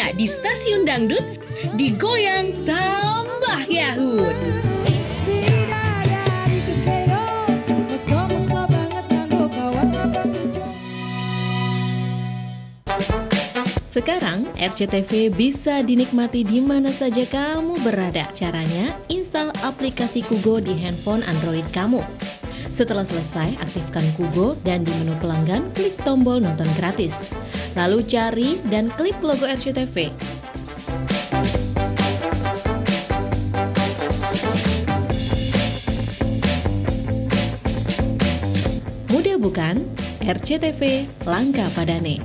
hanya di Stasiun Dangdut, digoyang tambah yahut. Sekarang RCTV bisa dinikmati di mana saja kamu berada. Caranya, install aplikasi Kugo di handphone Android kamu. Setelah selesai, aktifkan Kugo dan di menu pelanggan klik tombol nonton gratis. Lalu cari dan klik logo RCTV. Mudah bukan? RCTV langka padane.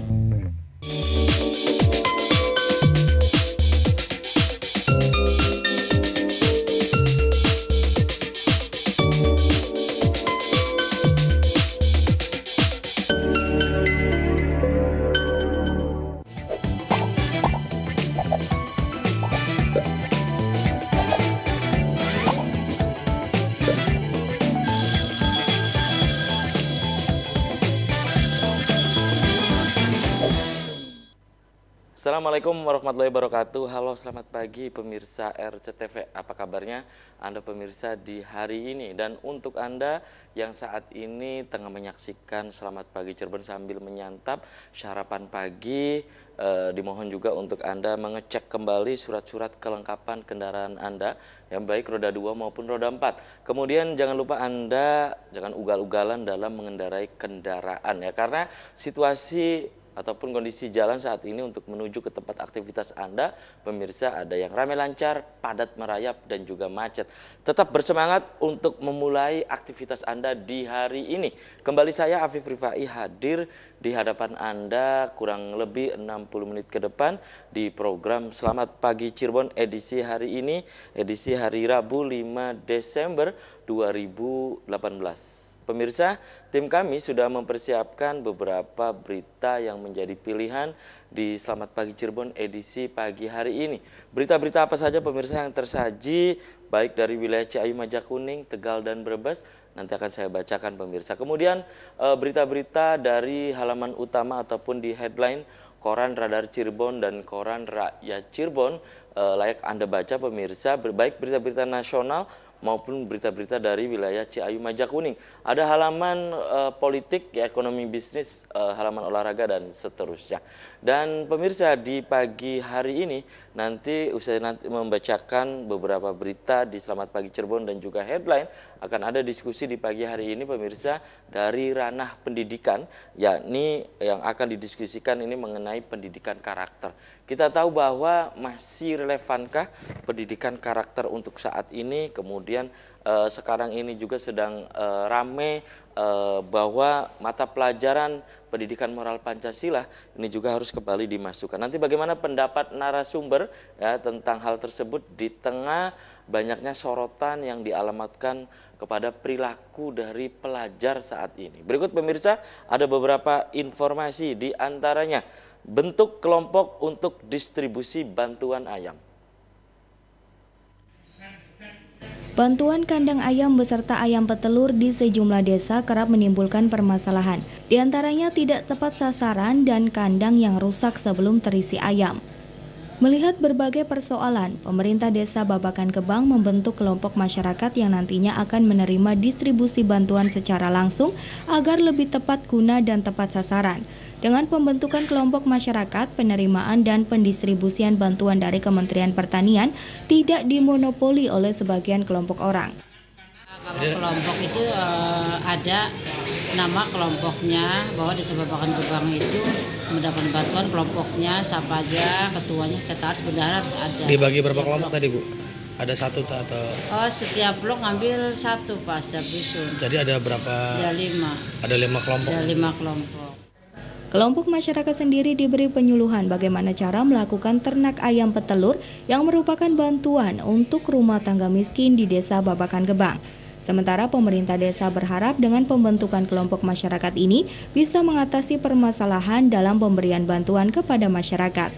Assalamualaikum warahmatullahi wabarakatuh. Halo, selamat pagi pemirsa RCTV. Apa kabarnya Anda pemirsa di hari ini? Dan untuk Anda yang saat ini tengah menyaksikan Selamat Pagi Cirebon sambil menyantap sarapan pagi, dimohon juga untuk Anda mengecek kembali surat-surat kelengkapan kendaraan Anda, yang baik roda 2 maupun roda 4. Kemudian jangan lupa Anda jangan ugal-ugalan dalam mengendarai kendaraan ya, karena situasi ataupun kondisi jalan saat ini untuk menuju ke tempat aktivitas Anda, pemirsa, ada yang ramai lancar, padat merayap, dan juga macet. Tetap bersemangat untuk memulai aktivitas Anda di hari ini. Kembali saya Afif Rifai hadir di hadapan Anda kurang lebih 60 menit ke depan di program Selamat Pagi Cirebon edisi hari ini, edisi hari Rabu 5 Desember 2018. Pemirsa, tim kami sudah mempersiapkan beberapa berita yang menjadi pilihan di Selamat Pagi Cirebon edisi pagi hari ini. Berita-berita apa saja pemirsa yang tersaji, baik dari wilayah Ciayu, Majakuning, Tegal, dan Brebes, nanti akan saya bacakan pemirsa. Kemudian berita-berita dari halaman utama ataupun di headline Koran Radar Cirebon dan Koran Rakyat Cirebon layak Anda baca pemirsa, baik berita-berita nasional maupun berita-berita dari wilayah Ciayu, Majakuning. Ada halaman politik, ekonomi, bisnis, halaman olahraga, dan seterusnya. Dan pemirsa, di pagi hari ini nanti usai nanti membacakan beberapa berita di Selamat Pagi Cirebon dan juga headline, akan ada diskusi di pagi hari ini pemirsa dari ranah pendidikan, yakni yang akan didiskusikan ini mengenai pendidikan karakter. Kita tahu bahwa masih relevankah pendidikan karakter untuk saat ini, kemudian sekarang ini juga sedang rame bahwa mata pelajaran pendidikan moral Pancasila ini juga harus kembali dimasukkan. Nanti bagaimana pendapat narasumber ya tentang hal tersebut di tengah banyaknya sorotan yang dialamatkan kepada perilaku dari pelajar saat ini. Berikut pemirsa ada beberapa informasi, di antaranya bentuk kelompok untuk distribusi bantuan ayam. Bantuan kandang ayam beserta ayam petelur di sejumlah desa kerap menimbulkan permasalahan. Di antaranya tidak tepat sasaran dan kandang yang rusak sebelum terisi ayam. Melihat berbagai persoalan, pemerintah desa Babakan Kebang membentuk kelompok masyarakat yang nantinya akan menerima distribusi bantuan secara langsung agar lebih tepat guna dan tepat sasaran. Dengan pembentukan kelompok masyarakat, penerimaan dan pendistribusian bantuan dari Kementerian Pertanian tidak dimonopoli oleh sebagian kelompok orang. Kalau kelompok itu ada nama kelompoknya, bahwa di Babakan Kebang itu mendapat bantuan kelompoknya, siapa aja, ketuanya, harus benar harus ada. Dibagi berapa kelompok tadi Bu? Ada satu atau? Oh, setiap blok ngambil satu Pak, setiap dusun. Jadi ada berapa? Ada 5. Ada 5 kelompok? Ada 5 kelompok. Kelompok masyarakat sendiri diberi penyuluhan bagaimana cara melakukan ternak ayam petelur yang merupakan bantuan untuk rumah tangga miskin di desa Babakan Kebang. Sementara pemerintah desa berharap dengan pembentukan kelompok masyarakat ini bisa mengatasi permasalahan dalam pemberian bantuan kepada masyarakat.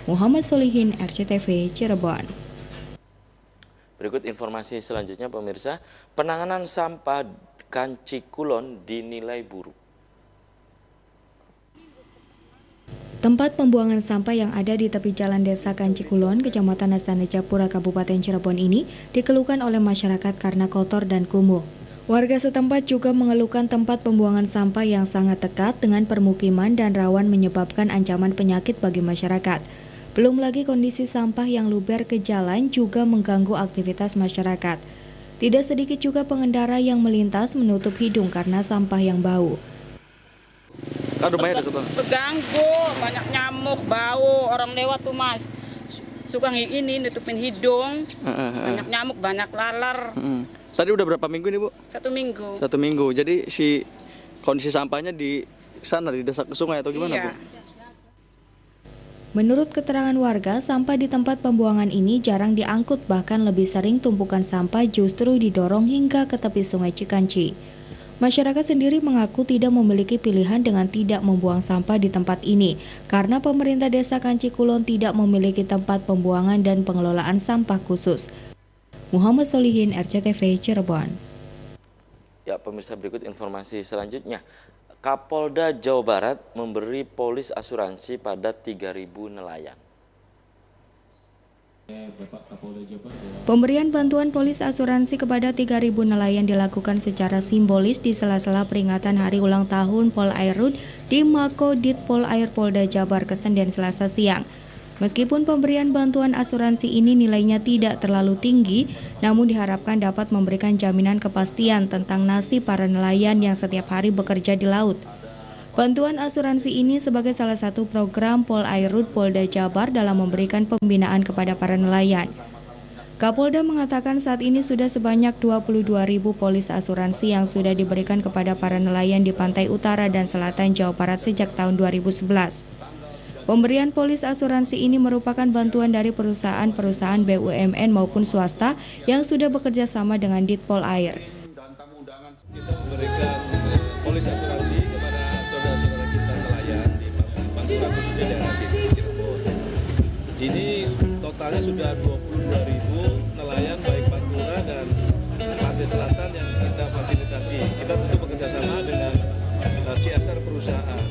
Muhammad Solihin, RCTV, Cirebon. Berikut informasi selanjutnya pemirsa, penanganan sampah Kanci Kulon dinilai buruk. Tempat pembuangan sampah yang ada di tepi jalan Desa Kancikulon, Kecamatan Astana Japura, Kabupaten Cirebon ini dikeluhkan oleh masyarakat karena kotor dan kumuh. Warga setempat juga mengeluhkan tempat pembuangan sampah yang sangat dekat dengan permukiman dan rawan menyebabkan ancaman penyakit bagi masyarakat. Belum lagi kondisi sampah yang luber ke jalan juga mengganggu aktivitas masyarakat. Tidak sedikit juga pengendara yang melintas menutup hidung karena sampah yang bau. Terganggu, banyak nyamuk, bau, orang lewat tuh Mas. Suka ini nutupin hidung, banyak nyamuk, banyak lalar. Tadi udah berapa minggu nih Bu? 1 minggu. 1 minggu, jadi si kondisi sampahnya di sana, didesak ke sungai atau gimana Bu? Menurut keterangan warga, sampah di tempat pembuangan ini jarang diangkut, bahkan lebih sering tumpukan sampah justru didorong hingga ke tepi sungai Cikanci. Masyarakat sendiri mengaku tidak memiliki pilihan dengan tidak membuang sampah di tempat ini, karena pemerintah Desa Kancikulon tidak memiliki tempat pembuangan dan pengelolaan sampah khusus. Muhammad Solihin, RCTV, Cirebon. Ya, pemirsa, berikut informasi selanjutnya. Kapolda Jawa Barat memberi polis asuransi pada 3.000 nelayan. Pemberian bantuan polis asuransi kepada 3.000 nelayan dilakukan secara simbolis di sela-sela peringatan Hari Ulang Tahun Pol Air Rut di Mako Dit Pol Air Polda Jabar Kesenden Selasa siang. Meskipun pemberian bantuan asuransi ini nilainya tidak terlalu tinggi, namun diharapkan dapat memberikan jaminan kepastian tentang nasib para nelayan yang setiap hari bekerja di laut. Bantuan asuransi ini sebagai salah satu program Pol Air Rut Polda Jabar dalam memberikan pembinaan kepada para nelayan. Kapolda mengatakan saat ini sudah sebanyak 22.000 polis asuransi yang sudah diberikan kepada para nelayan di pantai utara dan selatan Jawa Barat sejak tahun 2011. Pemberian polis asuransi ini merupakan bantuan dari perusahaan-perusahaan BUMN maupun swasta yang sudah bekerja sama dengan Ditpol Air. Kita memberikan polis asuransi kepada saudara-saudara kita nelayan di Pantura, khususnya daerah Cirebon. Ini totalnya sudah 22.000 nelayan baik Pantura dan Pantai Selatan yang kita fasilitasi. Kita tentu bekerjasama dengan CSR perusahaan.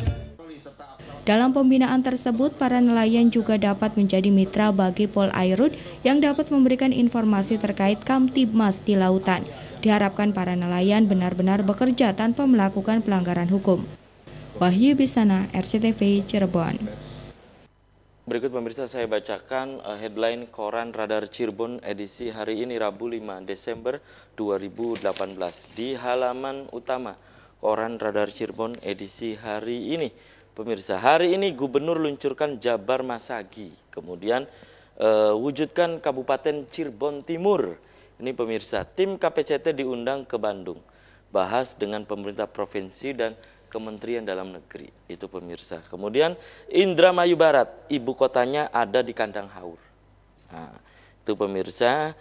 Dalam pembinaan tersebut, para nelayan juga dapat menjadi mitra bagi Pol Air Rut yang dapat memberikan informasi terkait kamtibmas di lautan. Diharapkan para nelayan benar-benar bekerja tanpa melakukan pelanggaran hukum. Wahyu Bisana, RCTV, Cirebon. Berikut pemirsa saya bacakan headline Koran Radar Cirebon edisi hari ini Rabu 5 Desember 2018 di halaman utama Koran Radar Cirebon edisi hari ini. Pemirsa, hari ini Gubernur luncurkan Jabar Masagi, kemudian wujudkan Kabupaten Cirebon Timur. Ini pemirsa, tim KPCT diundang ke Bandung, bahas dengan pemerintah provinsi dan Kementerian Dalam Negeri. Itu pemirsa. Kemudian Indramayu Barat, ibu kotanya ada di Kandang Haur. Nah, itu pemirsa,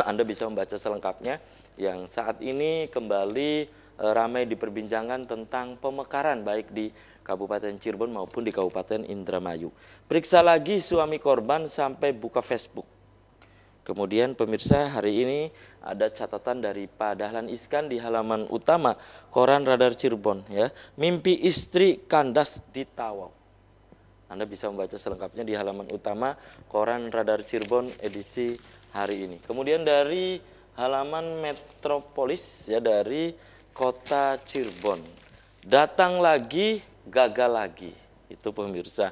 Anda bisa membaca selengkapnya yang saat ini kembali ramai diperbincangkan tentang pemekaran baik di Kabupaten Cirebon maupun di Kabupaten Indramayu. Periksa lagi suami korban sampai buka Facebook. Kemudian pemirsa, hari ini ada catatan dari Pak Dahlan Iskan di halaman utama Koran Radar Cirebon, ya. Mimpi istri kandas di Tawau. Anda bisa membaca selengkapnya di halaman utama Koran Radar Cirebon edisi hari ini. Kemudian dari halaman Metropolis, ya, dari Kota Cirebon, datang lagi, gagal lagi. Itu pemirsa.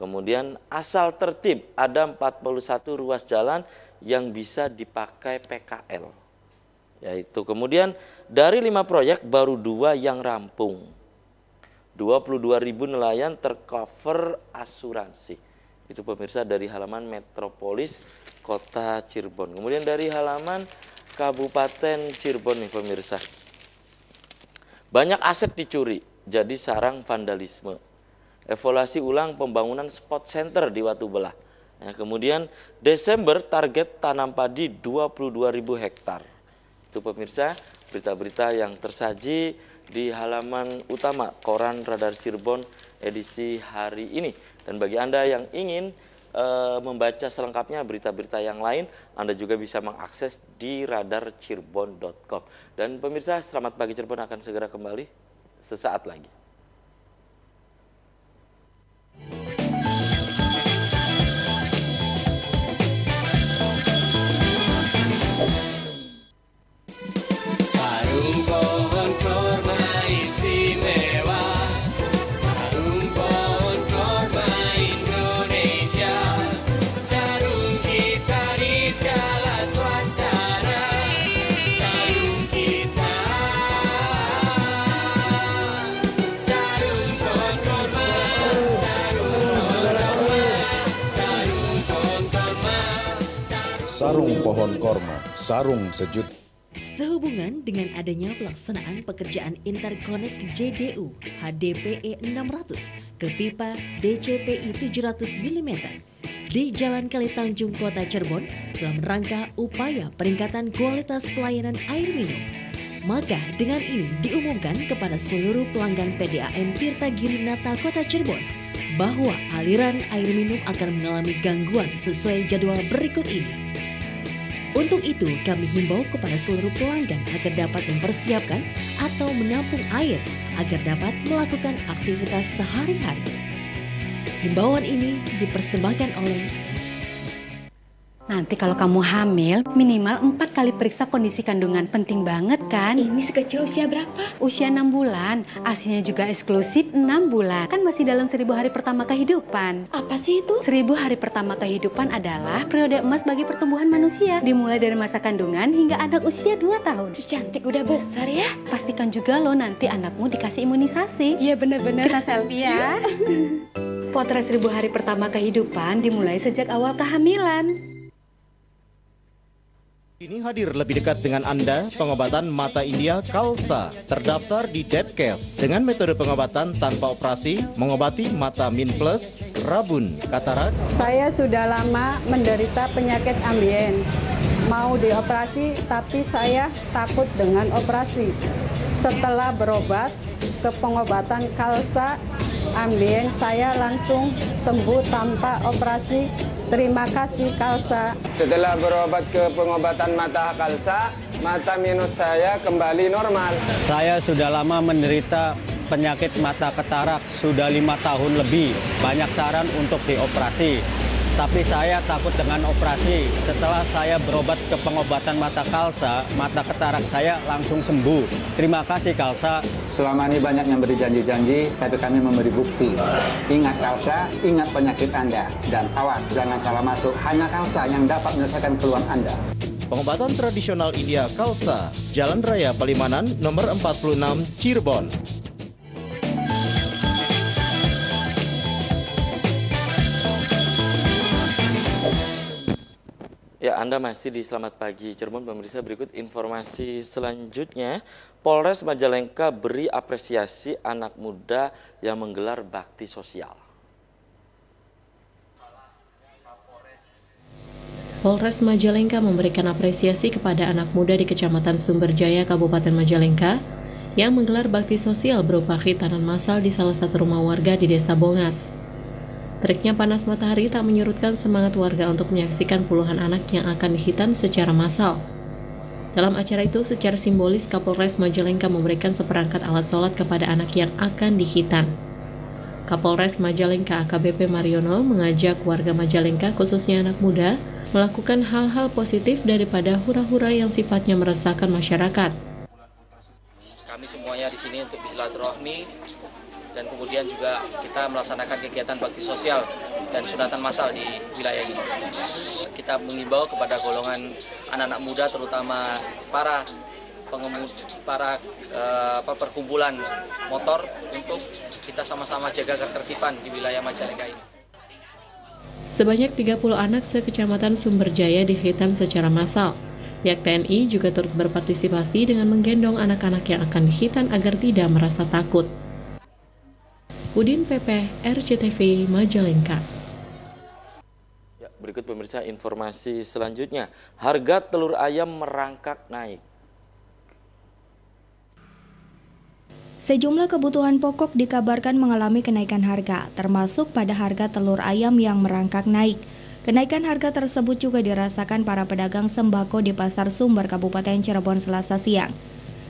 Kemudian asal tertib, ada 41 ruas jalan yang bisa dipakai PKL. Yaitu kemudian dari 5 proyek baru 2 yang rampung. 22.000 nelayan tercover asuransi. Itu pemirsa dari halaman Metropolis Kota Cirebon. Kemudian dari halaman Kabupaten Cirebon nih pemirsa. Banyak aset dicuri, jadi sarang vandalisme. Evaluasi ulang pembangunan spot center di Watu Belah. Nah, kemudian Desember target tanam padi 22.000 hektar. Itu pemirsa berita-berita yang tersaji di halaman utama Koran Radar Cirebon edisi hari ini. Dan bagi Anda yang ingin membaca selengkapnya berita-berita yang lain, Anda juga bisa mengakses di radarcirebon.com. Dan pemirsa, Selamat Pagi Cirebon akan segera kembali sesaat lagi. Sarung pohon korma, sarung sejuta. Sehubungan dengan adanya pelaksanaan pekerjaan interconnect JDU HDPE 600 ke pipa DCPI 700 mm di Jalan Kali Tanjung, Kota Cirebon dalam rangka upaya peningkatan kualitas pelayanan air minum. Maka dengan ini diumumkan kepada seluruh pelanggan PDAM Tirta Girinata Kota Cirebon bahwa aliran air minum akan mengalami gangguan sesuai jadwal berikut ini. Untuk itu, kami himbau kepada seluruh pelanggan agar dapat mempersiapkan atau menampung air agar dapat melakukan aktivitas sehari-hari. Himbauan ini dipersembahkan oleh Nanti kalau kamu hamil, minimal 4 kali periksa kondisi kandungan. Penting banget kan? Ini sekecil usia berapa? Usia 6 bulan. Asinya juga eksklusif 6 bulan. Kan masih dalam 1000 hari pertama kehidupan. Apa sih itu? 1000 hari pertama kehidupan adalah periode emas bagi pertumbuhan manusia. Dimulai dari masa kandungan hingga anak usia 2 tahun. Si cantik udah besar ya? Pastikan juga lo nanti anakmu dikasih imunisasi. Iya benar-benar. Kita selfie ya. Potret 1000 hari pertama kehidupan dimulai sejak awal kehamilan. Ini hadir lebih dekat dengan Anda, pengobatan mata India Kalsa, terdaftar di Depkes dengan metode pengobatan tanpa operasi, mengobati mata min plus, rabun, katarak. Saya sudah lama menderita penyakit ambien, mau dioperasi tapi saya takut dengan operasi. Setelah berobat ke pengobatan Kalsa ambien, saya langsung sembuh tanpa operasi. Terima kasih Kalsa. Setelah berobat ke pengobatan mata Kalsa, mata minus saya kembali normal. Saya sudah lama menderita penyakit mata katarak, sudah 5 tahun lebih. Banyak saran untuk dioperasi. Tapi saya takut dengan operasi. Setelah saya berobat ke pengobatan mata Kalsa, mata katarak saya langsung sembuh. Terima kasih Kalsa. Selama ini banyak yang beri janji-janji, tapi kami memberi bukti. Ingat Kalsa, ingat penyakit Anda. Dan awas, jangan salah masuk. Hanya Kalsa yang dapat menyelesaikan keluhan Anda. Pengobatan tradisional India Kalsa, Jalan Raya Palimanan, nomor 46, Cirebon. Ya, Anda masih di Selamat Pagi Cirebon, pemirsa. Berikut informasi selanjutnya. Polres Majalengka beri apresiasi anak muda yang menggelar bakti sosial. Polres Majalengka memberikan apresiasi kepada anak muda di Kecamatan Sumberjaya, Kabupaten Majalengka yang menggelar bakti sosial berupa khitanan massal di salah satu rumah warga di Desa Bongas. Teriknya panas matahari tak menyurutkan semangat warga untuk menyaksikan puluhan anak yang akan dihitan secara massal. Dalam acara itu, secara simbolis Kapolres Majalengka memberikan seperangkat alat sholat kepada anak yang akan dihitan. Kapolres Majalengka AKBP Mariono mengajak warga Majalengka, khususnya anak muda, melakukan hal-hal positif daripada hura-hura yang sifatnya meresahkan masyarakat. Kami semuanya di sini untuk bersilaturahmi, dan kemudian juga kita melaksanakan kegiatan bakti sosial dan sunatan massal di wilayah ini. Kita mengimbau kepada golongan anak-anak muda, terutama para perkumpulan motor, untuk kita sama-sama jaga ketertiban di wilayah Majalengka ini. Sebanyak 30 anak sekecamatan Sumberjaya dihitan secara massal. Pihak TNI juga turut berpartisipasi dengan menggendong anak-anak yang akan dihitan agar tidak merasa takut. Udin PP, RCTV Majalengka. Ya, berikut pemirsa informasi selanjutnya. Harga telur ayam merangkak naik. Sejumlah kebutuhan pokok dikabarkan mengalami kenaikan harga, termasuk pada harga telur ayam yang merangkak naik. Kenaikan harga tersebut juga dirasakan para pedagang sembako di Pasar Sumber, Kabupaten Cirebon Selasa siang.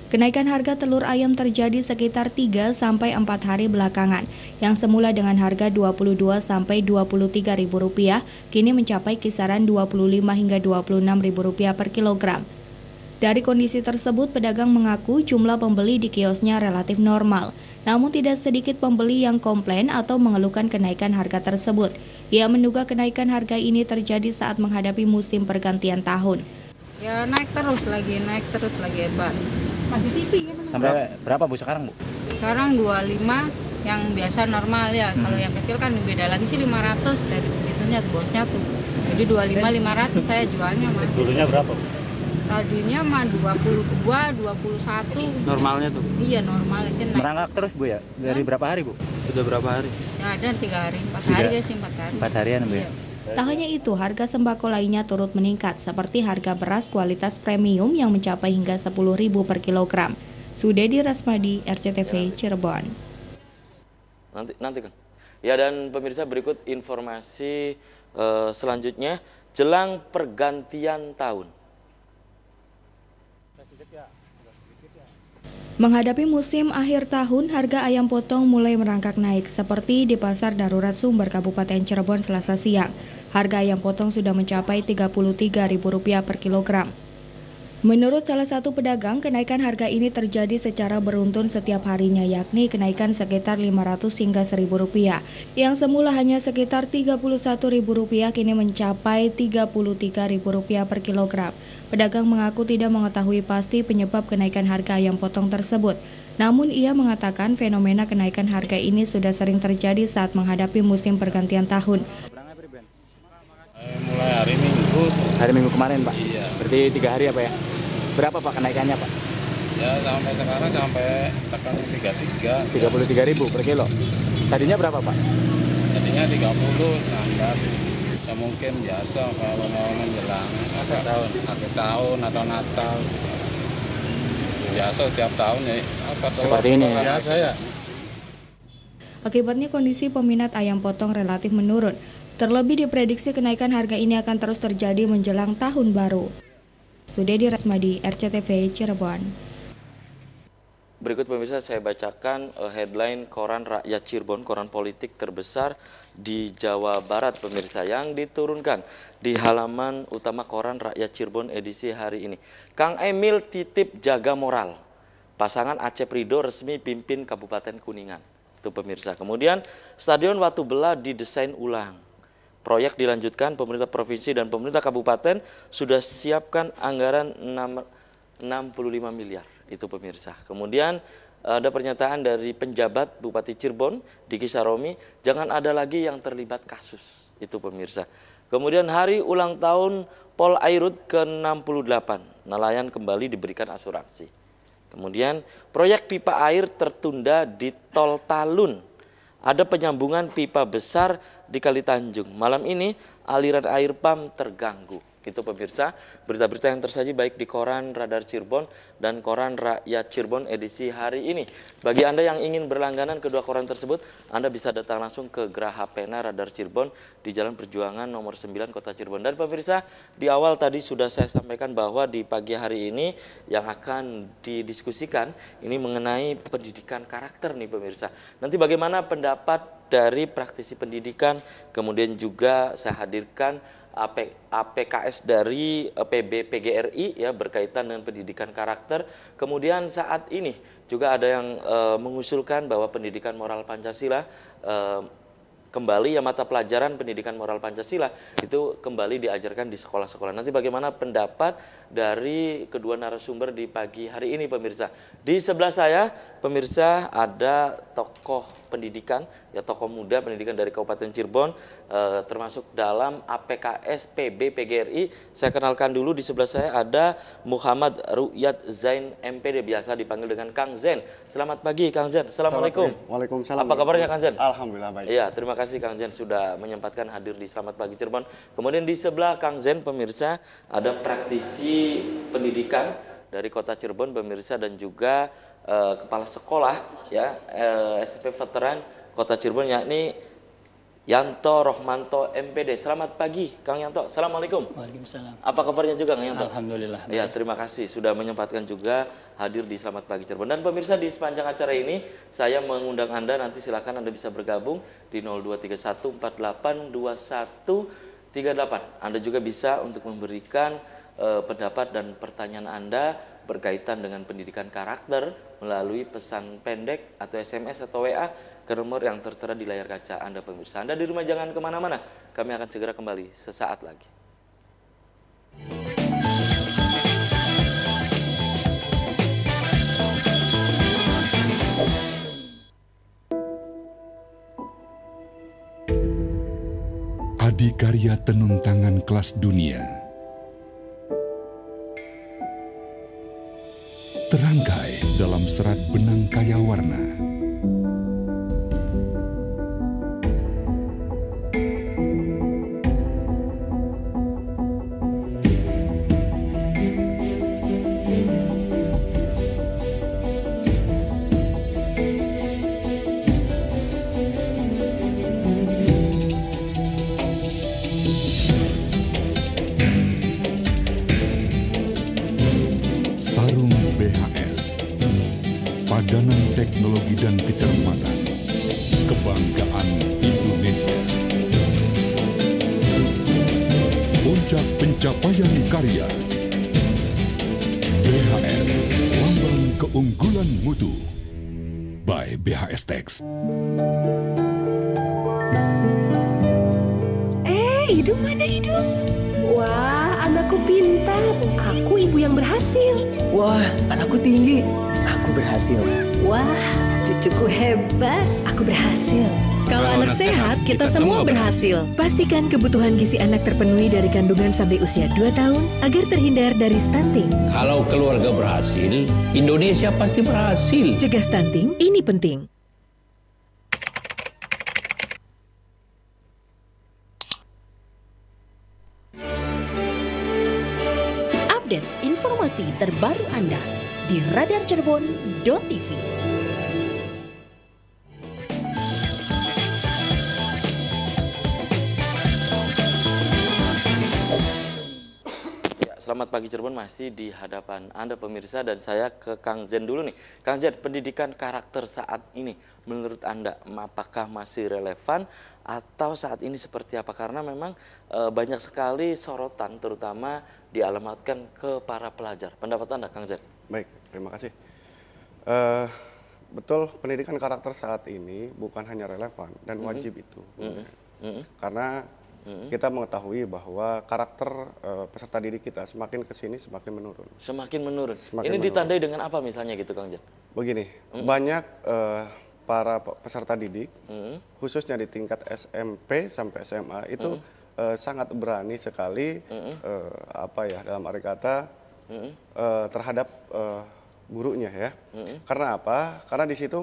Kenaikan harga telur ayam terjadi sekitar 3-4 hari belakangan, yang semula dengan harga Rp22-23.000, kini mencapai kisaran Rp25 hingga Rp26.000 per kilogram. Dari kondisi tersebut, pedagang mengaku jumlah pembeli di kiosnya relatif normal, namun tidak sedikit pembeli yang komplain atau mengeluhkan kenaikan harga tersebut. Ia menduga kenaikan harga ini terjadi saat menghadapi musim pergantian tahun. Ya naik terus lagi hebat. Masih tinggi ya. Sampai berapa Bu sekarang Bu? Sekarang 25 yang biasa normal ya. Kalau yang kecil kan beda lagi sih 500 dari itunya bosnya tuh. Jadi 25.500 saya jualnya, Mas. Dulunya berapa? Tadinya mah 22, 21. Normalnya tuh? Iya, normal itu naik. Merangkak terus Bu ya? Dari berapa hari Bu? Sudah berapa hari? Ya, ada 3 hari, 4 hari guys, 4 hari. 4 harian Bu ya? Tak hanya itu, harga sembako lainnya turut meningkat, seperti harga beras kualitas premium yang mencapai hingga Rp10.000 per kilogram. Sudedi Rasmadi, RCTV, Cirebon. Nanti kan. Ya, dan pemirsa, berikut informasi selanjutnya jelang pergantian tahun. Menghadapi musim akhir tahun, harga ayam potong mulai merangkak naik, seperti di Pasar Darurat Sumber Kabupaten Cirebon Selasa siang. Harga ayam potong sudah mencapai Rp33.000 per kilogram. Menurut salah satu pedagang, kenaikan harga ini terjadi secara beruntun setiap harinya, yakni kenaikan sekitar Rp500 hingga Rp1.000. Yang semula hanya sekitar Rp31.000 kini mencapai Rp33.000 per kilogram. Pedagang mengaku tidak mengetahui pasti penyebab kenaikan harga ayam potong tersebut. Namun ia mengatakan fenomena kenaikan harga ini sudah sering terjadi saat menghadapi musim pergantian tahun. Mulai hari Minggu. Hari Minggu kemarin Pak? Iya. Berarti 3 hari apa ya? Berapa Pak kenaikannya Pak? Ya sampai sekarang sampai tekannya 33. 33.000 per kilo. Tadinya berapa Pak? Tadinya 30 standar. Ya mungkin biasa kalau mau menjelang akhir tahun atau Natal. Biasa setiap tahun ya. Seperti ini ya? Biasa ya. Akibatnya kondisi peminat ayam potong relatif menurun. Terlebih diprediksi kenaikan harga ini akan terus terjadi menjelang tahun baru. Sudedi Rasmadi, RCTV, Cirebon. Berikut pemirsa saya bacakan headline koran Rakyat Cirebon, koran politik terbesar di Jawa Barat pemirsa yang diturunkan di halaman utama koran Rakyat Cirebon edisi hari ini. Kang Emil titip jaga moral. Pasangan Acep Ridho resmi pimpin Kabupaten Kuningan. Itu pemirsa. Kemudian Stadion Watu Bela didesain ulang. Proyek dilanjutkan, pemerintah provinsi dan pemerintah kabupaten sudah siapkan anggaran 65 miliar. Itu pemirsa. Kemudian ada pernyataan dari penjabat Bupati Cirebon, Diki Saromi, jangan ada lagi yang terlibat kasus. Itu pemirsa. Kemudian hari ulang tahun Pol Airut ke-68, nelayan kembali diberikan asuransi. Kemudian proyek pipa air tertunda di Tol Talun. Ada penyambungan pipa besar di Kali Tanjung. Malam ini aliran air PAM terganggu. Itu pemirsa, berita-berita yang tersaji baik di koran Radar Cirebon dan koran Rakyat Cirebon edisi hari ini. Bagi Anda yang ingin berlangganan kedua koran tersebut, Anda bisa datang langsung ke Geraha Pena Radar Cirebon di Jalan Perjuangan nomor 9 Kota Cirebon. Dan pemirsa, di awal tadi sudah saya sampaikan bahwa di pagi hari ini yang akan didiskusikan ini mengenai pendidikan karakter nih pemirsa. Nanti bagaimana pendapat dari praktisi pendidikan, kemudian juga saya hadirkan APKS dari PGRI ya berkaitan dengan pendidikan karakter. Kemudian saat ini juga ada yang mengusulkan bahwa pendidikan moral Pancasila kembali ya mata pelajaran pendidikan moral Pancasila itu kembali diajarkan di sekolah-sekolah. Nanti bagaimana pendapat dari kedua narasumber di pagi hari ini pemirsa. Di sebelah saya pemirsa ada tokoh pendidikan ya tokoh muda pendidikan dari Kabupaten Cirebon termasuk dalam APKS PB PGRI. Saya kenalkan dulu di sebelah saya ada Muhammad Ru'yat Zain MPD biasa dipanggil dengan Kang Zen. Selamat pagi Kang Zen. Assalamualaikum. Waalaikumsalam. Apa kabarnya Kang Zen? Alhamdulillah baik. Iya, terima kasih Kang Zen sudah menyempatkan hadir di Selamat Pagi Cirebon. Kemudian di sebelah Kang Zen pemirsa ada praktisi pendidikan dari Kota Cirebon pemirsa dan juga kepala sekolah ya SMP Veteran Kota Cirebon yakni Yanto Rohmanto MPD. Selamat pagi Kang Yanto. Assalamualaikum. Waalaikumsalam. Apa kabarnya juga Kang Yanto? Alhamdulillah. Ya, terima kasih sudah menyempatkan juga hadir di Selamat Pagi Cirebon. Dan pemirsa di sepanjang acara ini saya mengundang Anda nanti silakan Anda bisa bergabung di 0231482138. Anda juga bisa untuk memberikan pendapat dan pertanyaan Anda berkaitan dengan pendidikan karakter melalui pesan pendek atau SMS atau WA ke nomor yang tertera di layar kaca Anda pemirsa. Anda di rumah jangan kemana-mana, kami akan segera kembali sesaat lagi. Adikarya tenun tangan kelas dunia. Terangkai dalam serat benang kaya warna. Sarung BHS, padanan teknologi dan kecermatan, kebanggaan Indonesia. Puncak pencapaian karya, BHS, lambang keunggulan mutu, by BHS Tex. Hidung mana hidung? Wah, anakku pintar. Aku ibu yang berhasil. Wah, anakku tinggi. Aku berhasil. Wah, cucuku hebat. Aku berhasil. Kalau anak sehat, kita semua berhasil. Pastikan kebutuhan gizi anak terpenuhi dari kandungan sampai usia 2 tahun agar terhindar dari stunting. Kalau keluarga berhasil, Indonesia pasti berhasil. Cegah stunting, ini penting. Update informasi terbaru Anda di radarcirebon.tv. Selamat pagi Cirebon, masih di hadapan Anda pemirsa, dan saya ke Kang Zen dulu nih. Kang Zen, pendidikan karakter saat ini menurut Anda apakah masih relevan atau saat ini seperti apa? Karena memang banyak sekali sorotan terutama dialamatkan ke para pelajar. Pendapat Anda, Kang Zen? Baik, terima kasih. Betul, pendidikan karakter saat ini bukan hanya relevan dan wajib itu. Karena kita mengetahui bahwa karakter peserta didik kita semakin kesini semakin menurun. Semakin menurun. Ini ditandai dengan apa misalnya gitu, Kang Jan? Begini, banyak para peserta didik, khususnya di tingkat SMP sampai SMA itu sangat berani sekali, dalam arti kata terhadap gurunya ya. Karena apa? Karena di situ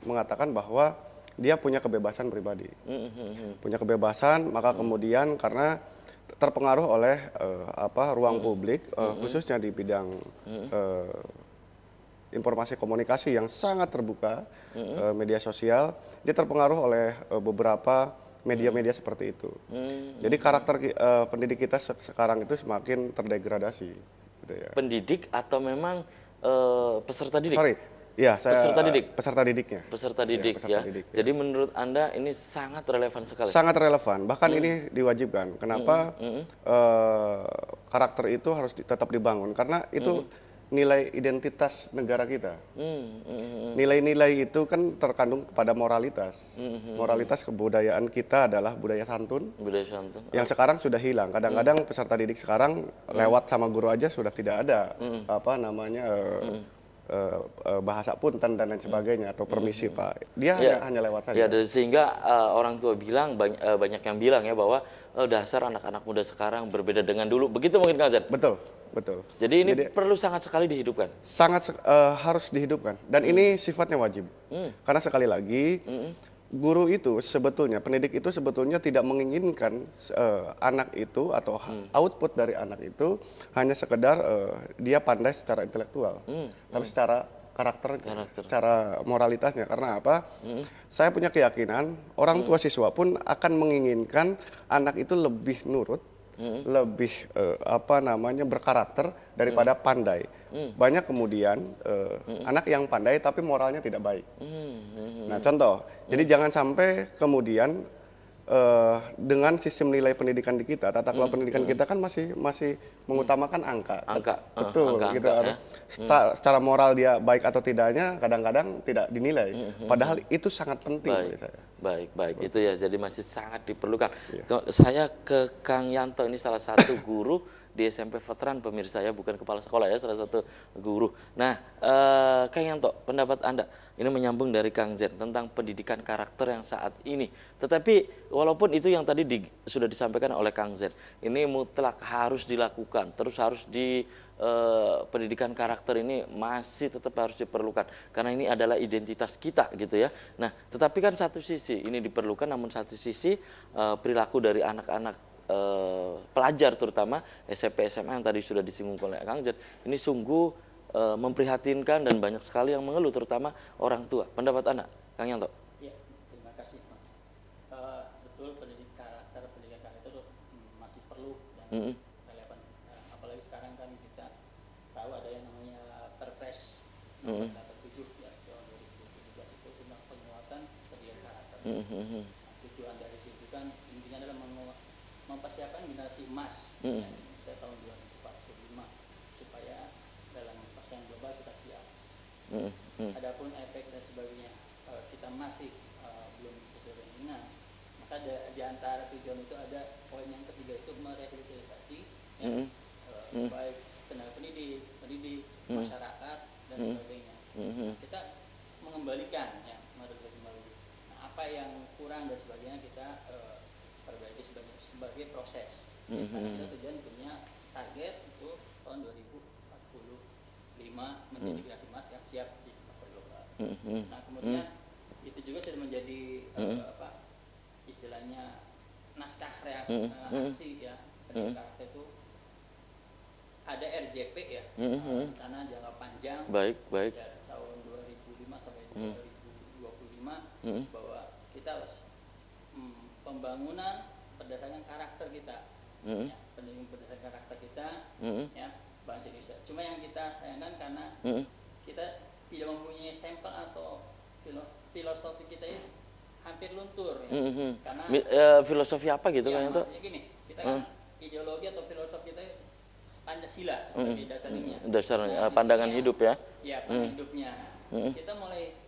mengatakan bahwa dia punya kebebasan pribadi, punya kebebasan, maka kemudian karena terpengaruh oleh ruang publik, khususnya di bidang informasi komunikasi yang sangat terbuka, media sosial, dia terpengaruh oleh beberapa media-media seperti itu. Jadi karakter pendidik kita sekarang itu semakin terdegradasi. Gitu ya. Pendidik atau memang peserta didik? Sorry. Ya, saya peserta didik. Peserta didiknya. Peserta didik ya. Didik, ya. Jadi menurut Anda ini sangat relevan sekali. Sangat relevan. Bahkan ini diwajibkan. Kenapa karakter itu harus tetap dibangun? Karena itu nilai identitas negara kita. Nilai-nilai itu kan terkandung pada moralitas. Moralitas kebudayaan kita adalah budaya santun. Budaya santun. Yang sekarang sudah hilang. Kadang-kadang peserta didik sekarang lewat sama guru aja sudah tidak ada bahasa punten dan lain sebagainya atau permisi Pak, dia hanya lewat saja. Ya, sehingga orang tua bilang banyak yang bilang ya bahwa dasar anak-anak muda sekarang berbeda dengan dulu. Begitu mungkin Kang Zed? Betul, betul. Jadi ini perlu sangat sekali dihidupkan. Sangat harus dihidupkan dan ini sifatnya wajib. Karena sekali lagi guru itu sebetulnya, pendidik itu sebetulnya tidak menginginkan anak itu atau output dari anak itu hanya sekedar dia pandai secara intelektual, tapi secara karakter, secara moralitasnya. Karena apa? Saya punya keyakinan orang tua siswa pun akan menginginkan anak itu lebih nurut, lebih berkarakter daripada pandai. Banyak kemudian anak yang pandai tapi moralnya tidak baik. Nah, contoh, jadi jangan sampai kemudian dengan sistem nilai pendidikan di kita, tata kelola pendidikan kita kan masih mengutamakan angka. Betul, gitu. Ya. Secara moral dia baik atau tidaknya kadang-kadang tidak dinilai. Padahal itu sangat penting bagi saya. Baik. Itu ya, jadi masih sangat diperlukan. Saya ke Kang Yanto, ini salah satu guru di SMP Veteran pemirsa ya, bukan kepala sekolah ya, salah satu guru. Nah, Kang Yanto, pendapat Anda ini menyambung dari Kang Zen tentang pendidikan karakter yang saat ini. Tetapi walaupun itu yang tadi sudah disampaikan oleh Kang Zen, ini mutlak harus dilakukan, terus harus pendidikan karakter ini masih tetap harus diperlukan karena ini adalah identitas kita gitu ya. Nah, tetapi kan satu sisi ini diperlukan, namun satu sisi perilaku dari anak-anak pelajar terutama SMP SMA yang tadi sudah disinggung oleh Kang Zen ini sungguh memprihatinkan dan banyak sekali yang mengeluh, terutama orang tua. Pendapat Anda, Kang Yanto? Ya, terima kasih, Pak. Betul, pendidikan karakter itu masih perlu dan relevan. Apalagi sekarang kan kita tahu ada yang namanya Perpres nomor 7 ya, tahun 2017 itu tentang penguatan pendidikan karakter. Tujuan dari situ kan intinya adalah mempersiapkan generasi emas ya, tahun 2045 supaya dalam pasang global kita siap. Adapun efek dan sebagainya kita masih belum sesuai dengan, maka di antara tujuan itu ada poin yang ketiga itu merevitalisasi ya, baik tenaga pendidik, masyarakat dan sebagainya. Kita mengembalikan ya, kembali. Nah, apa yang kurang dan sebagainya kita perbaiki sebagai proses. Karena kita tujuan punya target itu tahun 2045 menjadi generasi emas yang siap di pasar global. Nah, kemudian itu juga sudah menjadi istilahnya naskah reaksi ya, pendidikan karakter itu ada RJP ya, rencana jangka panjang baik dari tahun 2005 sampai 2025 bahwa kita harus pembangunan berdasarkan karakter kita, ya, pendidikan berdasarkan karakter kita, ya, bangsa Indonesia. Cuma yang kita sayangkan karena kita tidak mempunyai sampel atau filosofi kita ini hampir luntur, ya. Karena filosofi apa gitu ya, kan itu? Maksudnya gini, kita kan ideologi atau filosofi kita Pancasila sebagai dasarnya. Dasarnya pandangan hidup ya? Ya, pandangan hidupnya. Kita mulai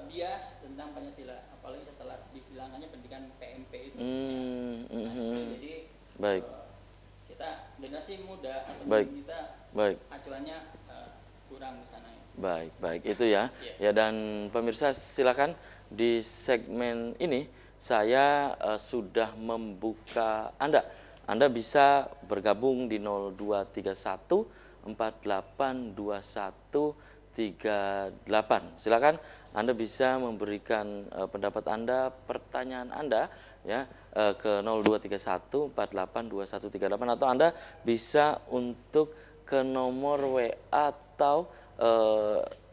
bias tentang Pancasila, apalagi setelah dibilangkannya pendidikan PMP itu. Jadi baik. Kita generasi muda atau kita acuannya kurang di sana. Baik itu ya. Ya, dan pemirsa silakan di segmen ini saya sudah membuka Anda bisa bergabung di 0231 482138. Silakan Anda bisa memberikan pendapat Anda, pertanyaan Anda ya ke 0231 482138 atau Anda bisa untuk ke nomor WA atau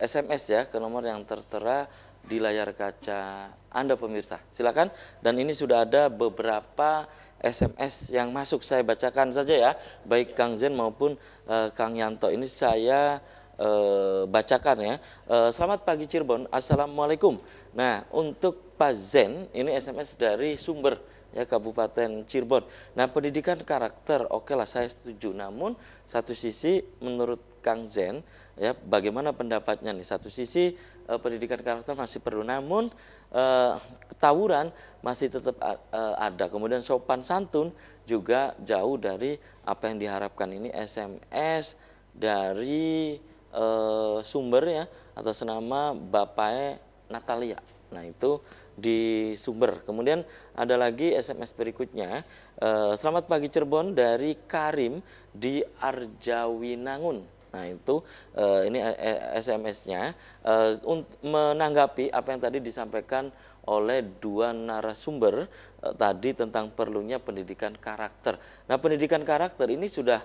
SMS ya, ke nomor yang tertera di layar kaca Anda pemirsa. Silakan, dan ini sudah ada beberapa SMS yang masuk, saya bacakan saja ya, baik Kang Zen maupun Kang Yanto. Ini saya bacakan ya. Selamat pagi Cirebon, Assalamualaikum. Nah, untuk Pak Zen, ini SMS dari Sumber ya, Kabupaten Cirebon. Nah, pendidikan karakter oke lah, saya setuju. Namun satu sisi menurut Kang Zen ya, bagaimana pendapatnya nih? Satu sisi pendidikan karakter masih perlu, namun tawuran masih tetap ada. Kemudian sopan santun juga jauh dari apa yang diharapkan. Ini SMS dari Sumber ya, atas nama Bapak Natalia. Nah, itu di Sumber. Kemudian ada lagi SMS berikutnya. Selamat pagi Cirebon, dari Karim di Arjawinangun. Nah, itu ini SMS-nya menanggapi apa yang tadi disampaikan oleh dua narasumber tadi tentang perlunya pendidikan karakter. Nah, pendidikan karakter ini sudah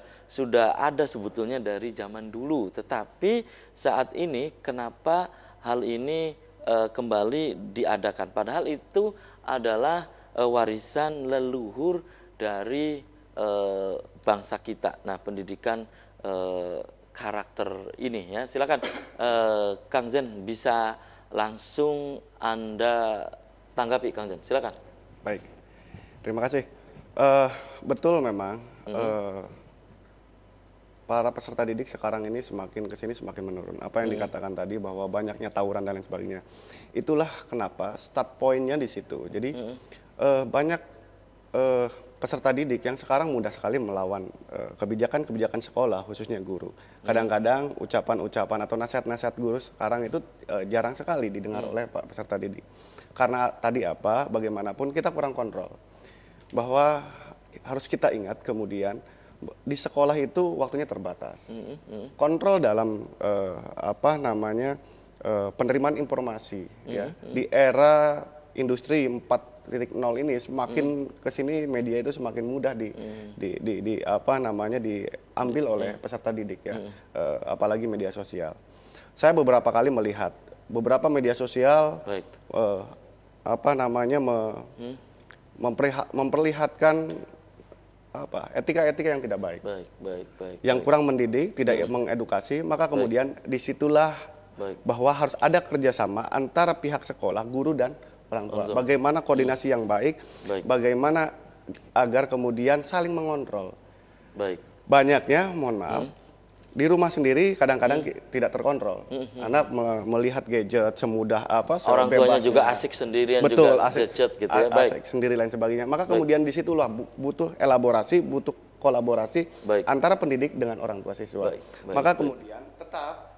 ada sebetulnya dari zaman dulu, tetapi saat ini kenapa hal ini kembali diadakan? Padahal itu adalah warisan leluhur dari bangsa kita. Nah, pendidikan karakter ini ya. Silakan Kang Zen bisa langsung Anda tanggapi, Kang Zen. Silakan. Baik. Terima kasih. Betul memang para peserta didik sekarang ini semakin kesini semakin menurun. Apa yang dikatakan tadi bahwa banyaknya tawuran dan lain sebagainya. Itulah kenapa start pointnya di situ. Jadi banyak peserta didik yang sekarang mudah sekali melawan kebijakan-kebijakan sekolah, khususnya guru. Kadang-kadang ucapan-ucapan atau nasihat-nasihat guru sekarang itu jarang sekali didengar oleh peserta didik. Karena tadi bagaimanapun kita kurang kontrol. Bahwa harus kita ingat kemudian di sekolah itu waktunya terbatas. Kontrol dalam penerimaan informasi ya. Di era industri 4.0 ini semakin kesini media itu semakin mudah diambil oleh peserta didik ya, apalagi media sosial. Saya beberapa kali melihat beberapa media sosial memperlihatkan etika-etika yang tidak baik, yang kurang mendidik, tidak mengedukasi, maka kemudian disitulah bahwa harus ada kerjasama antara pihak sekolah, guru dan orang tua. Bagaimana koordinasi yang baik, bagaimana agar kemudian saling mengontrol. Banyaknya, mohon maaf, di rumah sendiri kadang-kadang tidak terkontrol. Anak melihat gadget semudah orang tuanya juga asik sendirian, betul, juga asik, gadget gitu ya. Asik sendiri lain sebagainya. Maka kemudian disitulah butuh elaborasi, butuh kolaborasi antara pendidik dengan orang tua siswa. Maka kemudian tetap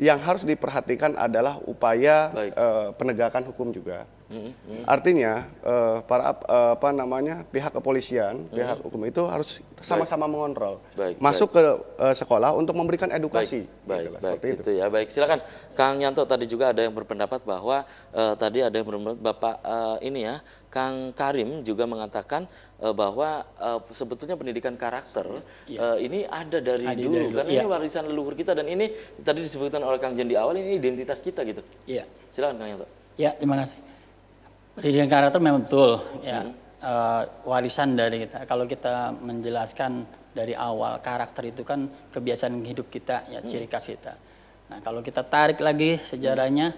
yang harus diperhatikan adalah upaya penegakan hukum juga. Artinya para pihak kepolisian, pihak hukum itu harus sama-sama mengontrol, masuk ke sekolah untuk memberikan edukasi. Itu ya. Baik, silakan Kang Yanto. Tadi juga ada yang berpendapat bahwa tadi ada yang berpendapat Bapak ini ya, Kang Karim juga mengatakan bahwa sebetulnya pendidikan karakter ini ada dari dulu, karena ini warisan leluhur kita, dan ini tadi disebutkan oleh Kang Jen di awal, ini identitas kita gitu. Iya. Silakan Kang Yanto. Ya, terima kasih. Pendidikan karakter memang betul ya, warisan dari kita. Kalau kita menjelaskan dari awal, karakter itu kan kebiasaan hidup kita ya, ciri khas kita. Nah, kalau kita tarik lagi sejarahnya,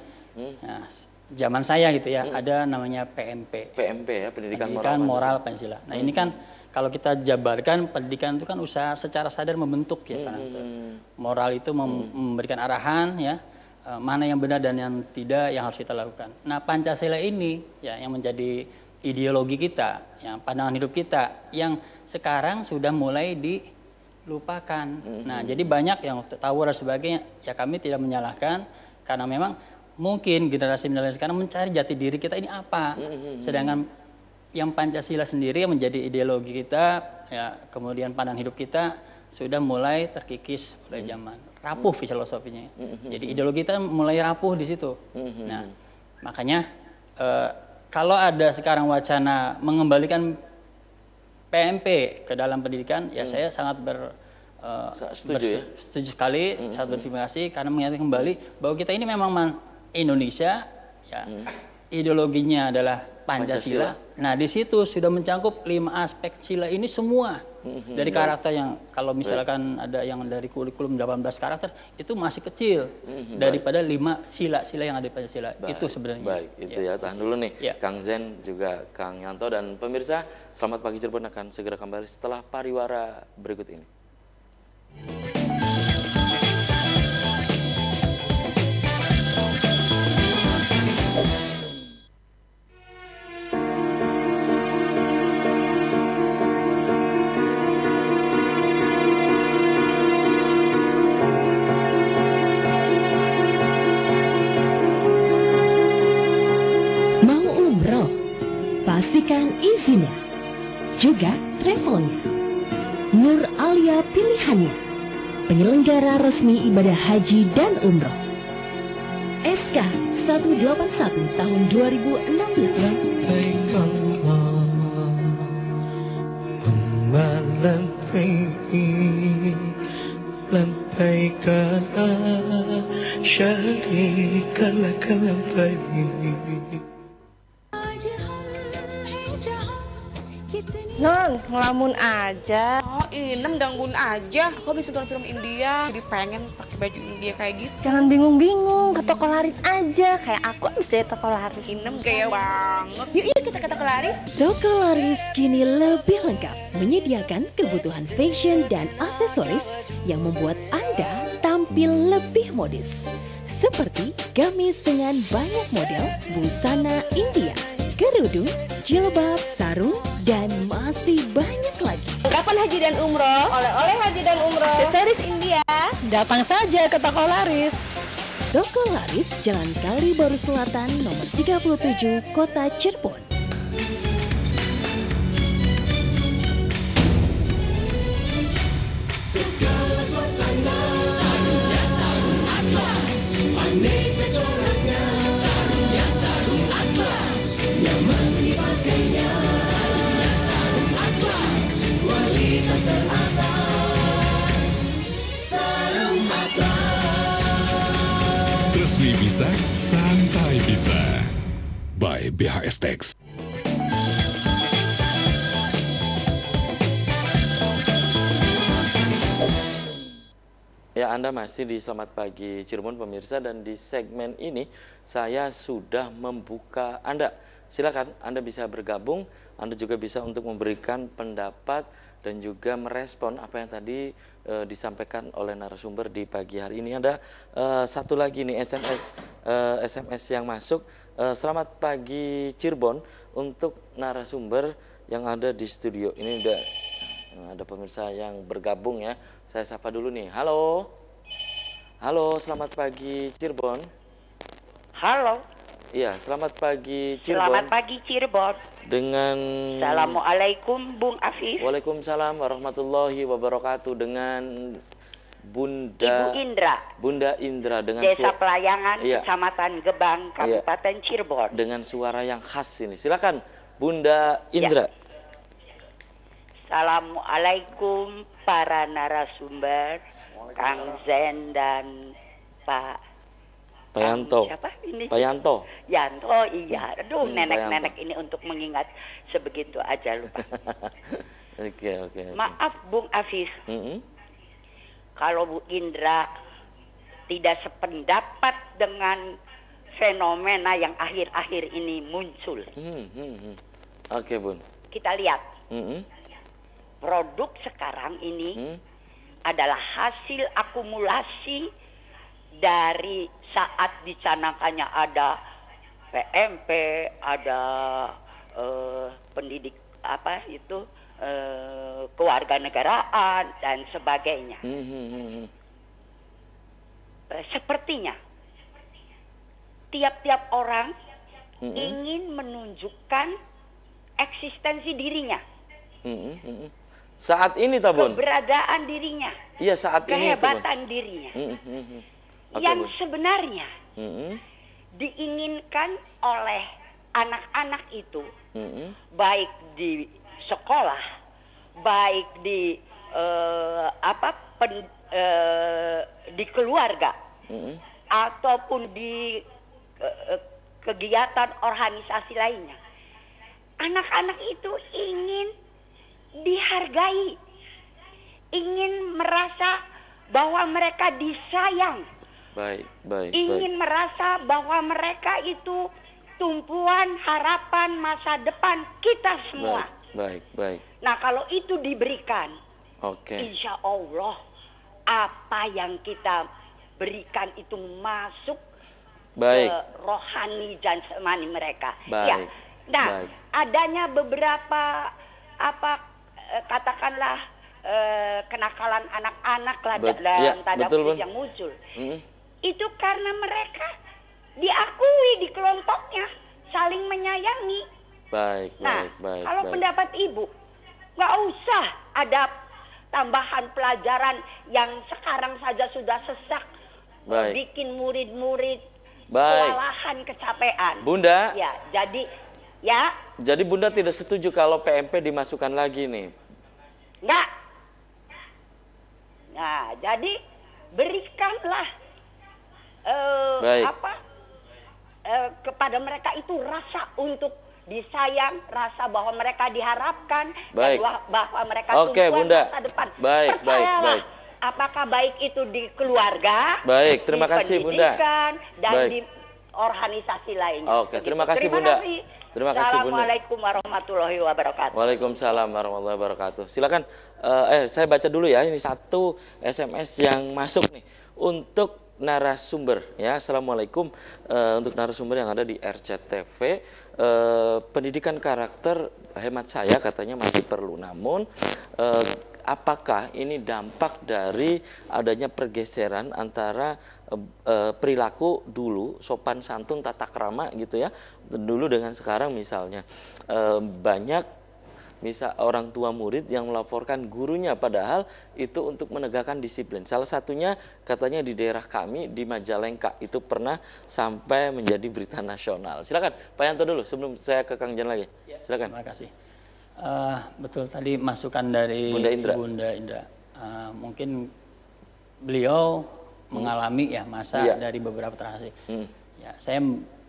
nah, zaman saya gitu ya, ada namanya PMP. PMP ya, pendidikan moral Pancasila. Nah, ini kan kalau kita jabarkan, pendidikan itu kan usaha secara sadar membentuk ya karakter. Moral itu memberikan arahan ya, mana yang benar dan yang tidak yang harus kita lakukan. Nah, Pancasila ini ya yang menjadi ideologi kita, yang pandangan hidup kita, yang sekarang sudah mulai dilupakan. Nah, jadi banyak yang tahu dan sebagainya. Ya kami tidak menyalahkan, karena memang mungkin generasi milenial sekarang mencari jati diri kita ini apa. Sedangkan yang Pancasila sendiri yang menjadi ideologi kita, ya kemudian pandangan hidup kita sudah mulai terkikis oleh zaman. Rapuh filosofinya. Jadi ideologi kita mulai rapuh di situ. Nah, makanya kalau ada sekarang wacana mengembalikan PMP ke dalam pendidikan, ya saya sangat setuju sekali, sangat berterima kasih karena mengingatkan kembali bahwa kita ini memang Indonesia, ya ideologinya adalah Pancasila. Nah, di situ sudah mencakup 5 aspek sila ini semua. Dari karakter yang kalau misalkan ada yang dari kurikulum 18 karakter itu masih kecil daripada 5 sila-sila yang ada di Pancasila. Itu sebenarnya. Baik, itu ya. Tahan dulu nih. Kang Zen juga Kang Yanto dan pemirsa, Selamat Pagi Cirebon akan segera kembali setelah pariwara berikut ini. Pastikan izinnya, juga travelnya. Nur Alia pilihannya, penyelenggara resmi ibadah haji dan umroh. SK 181 tahun 2016. Non, ngelamun aja. Oh, Inem gangguin aja. Kok bisa nonton film India? Jadi pengen pakai baju India kayak gitu. Jangan bingung-bingung, ke toko laris aja. Kayak aku bisa toko laris. Inem gaya banget. Yuk kita ke toko laris. Toko laris kini lebih lengkap, menyediakan kebutuhan fashion dan aksesoris yang membuat Anda tampil lebih modis. Seperti gamis dengan banyak model busana India, kerudung, jilbab, sarung, dan masih banyak lagi. Kapan haji dan umroh? Oleh-oleh haji dan umroh. Aksesoris India. Datang saja ke toko Laris. Toko Laris, Jalan Kali Baru Selatan, nomor 37, Kota Cirebon. Segala suasana, sarungnya sarung atlas, aneka coraknya, sarungnya sarung atlas, nyaman dipakainya, sarungnya sarung atlas, kualitas teratas, sarung atlas. Resmi bisa, santai bisa. By BHS Tex. Ya, Anda masih di Selamat Pagi Cirebon pemirsa, dan di segmen ini saya sudah membuka Anda. Silakan Anda bisa bergabung, Anda juga bisa untuk memberikan pendapat dan juga merespon apa yang tadi disampaikan oleh narasumber di pagi hari ini. Ada satu lagi nih SMS yang masuk. Selamat pagi Cirebon untuk narasumber yang ada di studio. Ini udah ada pemirsa yang bergabung ya. Saya sapa dulu nih. Halo. Halo, selamat pagi Cirebon. Halo. Iya, selamat pagi Cirebon. Selamat pagi Cirebon. Dengan Assalamualaikum Bung Afif. Waalaikumsalam warahmatullahi wabarakatuh. Dengan Bunda Ibu Indra. Bunda Indra dengan Desa Pelayangan, iya, Kecamatan Gebang, Kabupaten Cirebon. Dengan suara yang khas ini. Silakan Bunda Indra. Ya. Assalamualaikum para narasumber, Kang Zen dan Pak Yanto. Siapa ini? Pak Yanto. Yanto, iya. Aduh, nenek-nenek ini untuk mengingat sebegitu aja lupa. Oke. Maaf Bung Afif. Kalau Bu Indra tidak sependapat dengan fenomena yang akhir-akhir ini muncul. Oke, Bun. Kita lihat. Produk sekarang ini adalah hasil akumulasi dari saat dicanangkannya ada PMP, ada pendidik kewarganegaraan dan sebagainya. Sepertinya tiap-tiap orang ingin menunjukkan eksistensi dirinya. Saat ini, Tabun. Keberadaan dirinya. Iya, saat ini, kehebatan dirinya. Yang sebenarnya diinginkan oleh anak-anak itu, baik di sekolah, baik di di keluarga, ataupun di kegiatan organisasi lainnya. Anak-anak itu ingin dihargai, ingin merasa bahwa mereka disayang, ingin merasa bahwa mereka itu tumpuan harapan masa depan kita semua. Baik. Nah, kalau itu diberikan, insya Allah apa yang kita berikan itu masuk ke rohani dan jasmani mereka. Ya. Nah, adanya beberapa katakanlah kenakalan anak-anak lah dalam tanda kutip yang muncul. Itu karena mereka diakui di kelompoknya saling menyayangi. Baik. Kalau pendapat Ibu, nggak usah ada tambahan pelajaran yang sekarang saja sudah sesak, bikin murid-murid kewalahan, kecapean. Bunda. Ya, jadi Bunda tidak setuju kalau PMP dimasukkan lagi nih? Enggak. Nah, jadi berikanlah kepada mereka itu rasa untuk disayang, rasa bahwa mereka diharapkan, dan bahwa mereka tumpuan masa depan. Percayalah, apakah baik itu di keluarga, terima kasih Bunda, dan di organisasi lainnya. Terima kasih Bunda. Terima kasih Bunda. Assalamualaikum warahmatullahi wabarakatuh. Waalaikumsalam warahmatullahi wabarakatuh. Silakan, saya baca dulu ya. Ini satu SMS yang masuk nih untuk narasumber ya. Assalamualaikum untuk narasumber yang ada di RCTV. pendidikan karakter hemat saya katanya masih perlu. Namun apakah ini dampak dari adanya pergeseran antara perilaku dulu, sopan santun, tata krama gitu ya, dulu dengan sekarang misalnya banyak orang tua murid yang melaporkan gurunya padahal itu untuk menegakkan disiplin. Salah satunya katanya di daerah kami di Majalengka itu pernah sampai menjadi berita nasional. Silakan Pak Yanto dulu sebelum saya ke Kang Jan lagi. Silakan. Terima kasih. Betul tadi masukan dari Bunda Indra. Mungkin beliau mengalami ya masa dari beberapa transaksi. Ya,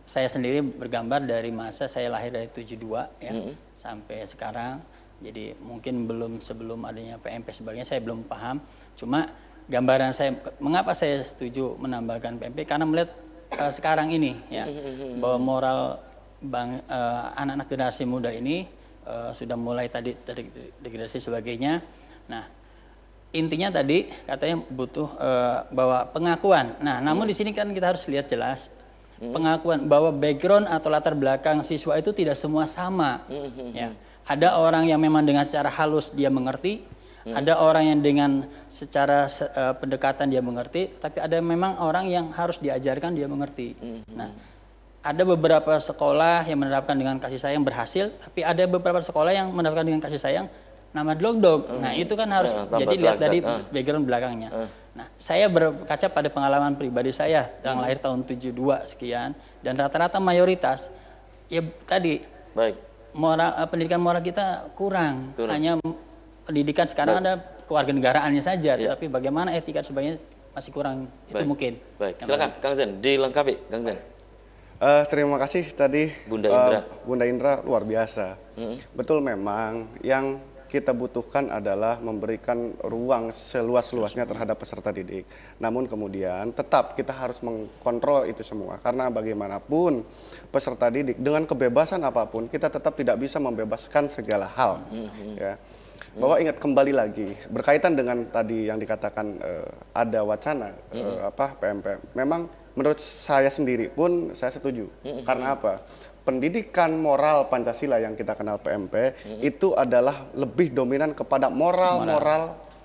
saya sendiri bergambar dari masa saya lahir dari 72 ya sampai sekarang. Jadi mungkin sebelum adanya PMP sebagainya saya belum paham. Cuma gambaran saya mengapa saya setuju menambahkan PMP karena melihat sekarang ini ya bahwa moral anak-anak generasi muda ini sudah mulai tadi degradasi sebagainya. Nah, intinya tadi katanya butuh bahwa pengakuan. Nah, namun di sini kan kita harus lihat jelas pengakuan bahwa background atau latar belakang siswa itu tidak semua sama. Ya, ada orang yang memang dengan secara halus dia mengerti, ada orang yang dengan secara pendekatan dia mengerti, tapi ada memang orang yang harus diajarkan dia mengerti. Nah, ada beberapa sekolah yang menerapkan dengan kasih sayang berhasil, tapi ada beberapa sekolah yang menerapkan dengan kasih sayang nama dog. Nah, itu kan harus jadi lihat dari background belakangnya. Nah, saya berkaca pada pengalaman pribadi saya yang lahir tahun 72 sekian dan rata-rata mayoritas ya tadi pendidikan moral kita kurang. Hanya pendidikan sekarang ada kewarganegaraannya saja, tetapi bagaimana etika sebagainya masih kurang. Itu mungkin. Baik, silakan Kang Zen dilengkapi, Kang Zen. Terima kasih tadi Bunda Indra luar biasa. Betul memang yang kita butuhkan adalah memberikan ruang seluas-luasnya terhadap peserta didik. Namun kemudian tetap kita harus mengkontrol itu semua karena bagaimanapun peserta didik dengan kebebasan apapun kita tetap tidak bisa membebaskan segala hal. Ya. Bahwa ingat kembali lagi berkaitan dengan tadi yang dikatakan ada wacana PMP. Memang menurut saya sendiri pun saya setuju. Karena apa? Pendidikan moral Pancasila yang kita kenal PMP itu adalah lebih dominan kepada moral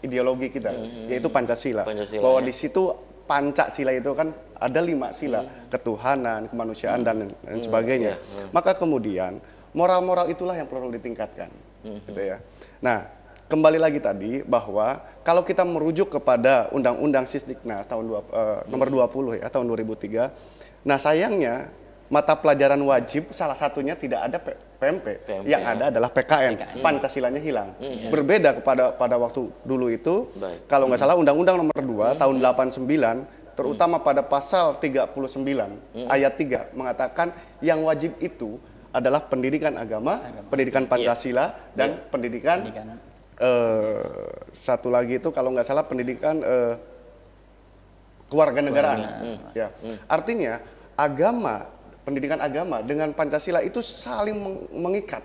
ideologi kita, yaitu Pancasila. Bahwa di situ Pancasila itu kan ada 5 sila, ketuhanan, kemanusiaan dan sebagainya. Maka kemudian moral-moral itulah yang perlu ditingkatkan, gitu ya. Nah, kembali lagi tadi bahwa kalau kita merujuk kepada Undang-Undang Sisdiknas tahun nomor 20 ya tahun 2003. Nah, sayangnya mata pelajaran wajib salah satunya tidak ada PMP, yang ada adalah PKN. Pancasilanya hilang. Berbeda pada waktu dulu itu, kalau nggak salah Undang-Undang nomor 2 tahun 89, terutama pada pasal 39 ayat 3 mengatakan yang wajib itu adalah pendidikan agama, pendidikan Pancasila, dan pendidikan satu lagi itu kalau nggak salah pendidikan kewarganegaraan. Ya. Artinya pendidikan agama dengan Pancasila itu saling mengikat,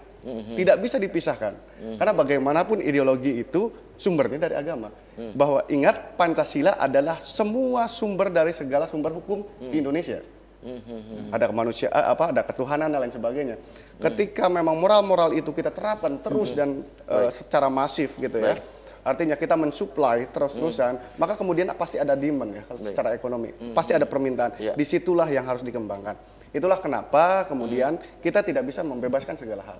tidak bisa dipisahkan. Karena bagaimanapun ideologi itu sumbernya dari agama. Bahwa ingat Pancasila adalah semua sumber dari segala sumber hukum di Indonesia. Ada kemanusiaan, ada ketuhanan dan lain sebagainya. Ketika memang moral-moral itu kita terapkan terus dan secara masif gitu ya. Artinya kita mensuplai terus-terusan, maka kemudian pasti ada demand ya secara ekonomi. Pasti ada permintaan. Disitulah yang harus dikembangkan. Itulah kenapa kemudian kita tidak bisa membebaskan segala hal.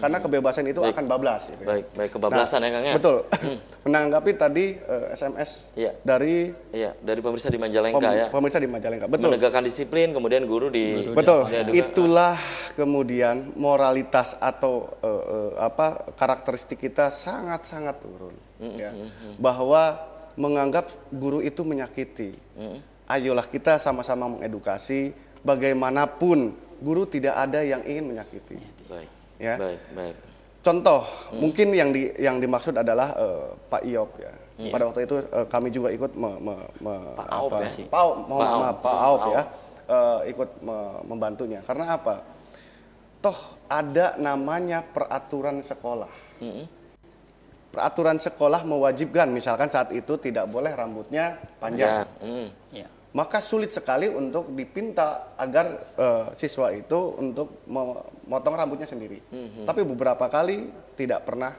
Karena kebebasan itu akan bablas. Gitu ya. Baik kebablasan ya Kang ya. Betul. Menanggapi tadi SMS dari pemirsa di Majalengka ya. Pemirsa di Majalengka. Betul. Menegakkan disiplin, kemudian guru di. Betul. Itulah kemudian moralitas atau karakteristik kita sangat-sangat turun. Ya. Bahwa menganggap guru itu menyakiti. Ayolah kita sama-sama mengedukasi. Bagaimanapun guru tidak ada yang ingin menyakiti. Ya. Baik. Contoh mungkin yang dimaksud adalah Pak Iop ya. Pada waktu itu kami juga ikut Pak Aop ya ikut membantunya. Karena apa? Toh ada namanya peraturan sekolah. Peraturan sekolah mewajibkan misalkan saat itu tidak boleh rambutnya panjang. maka sulit sekali untuk dipinta agar siswa itu untuk memotong rambutnya sendiri. Tapi beberapa kali tidak pernah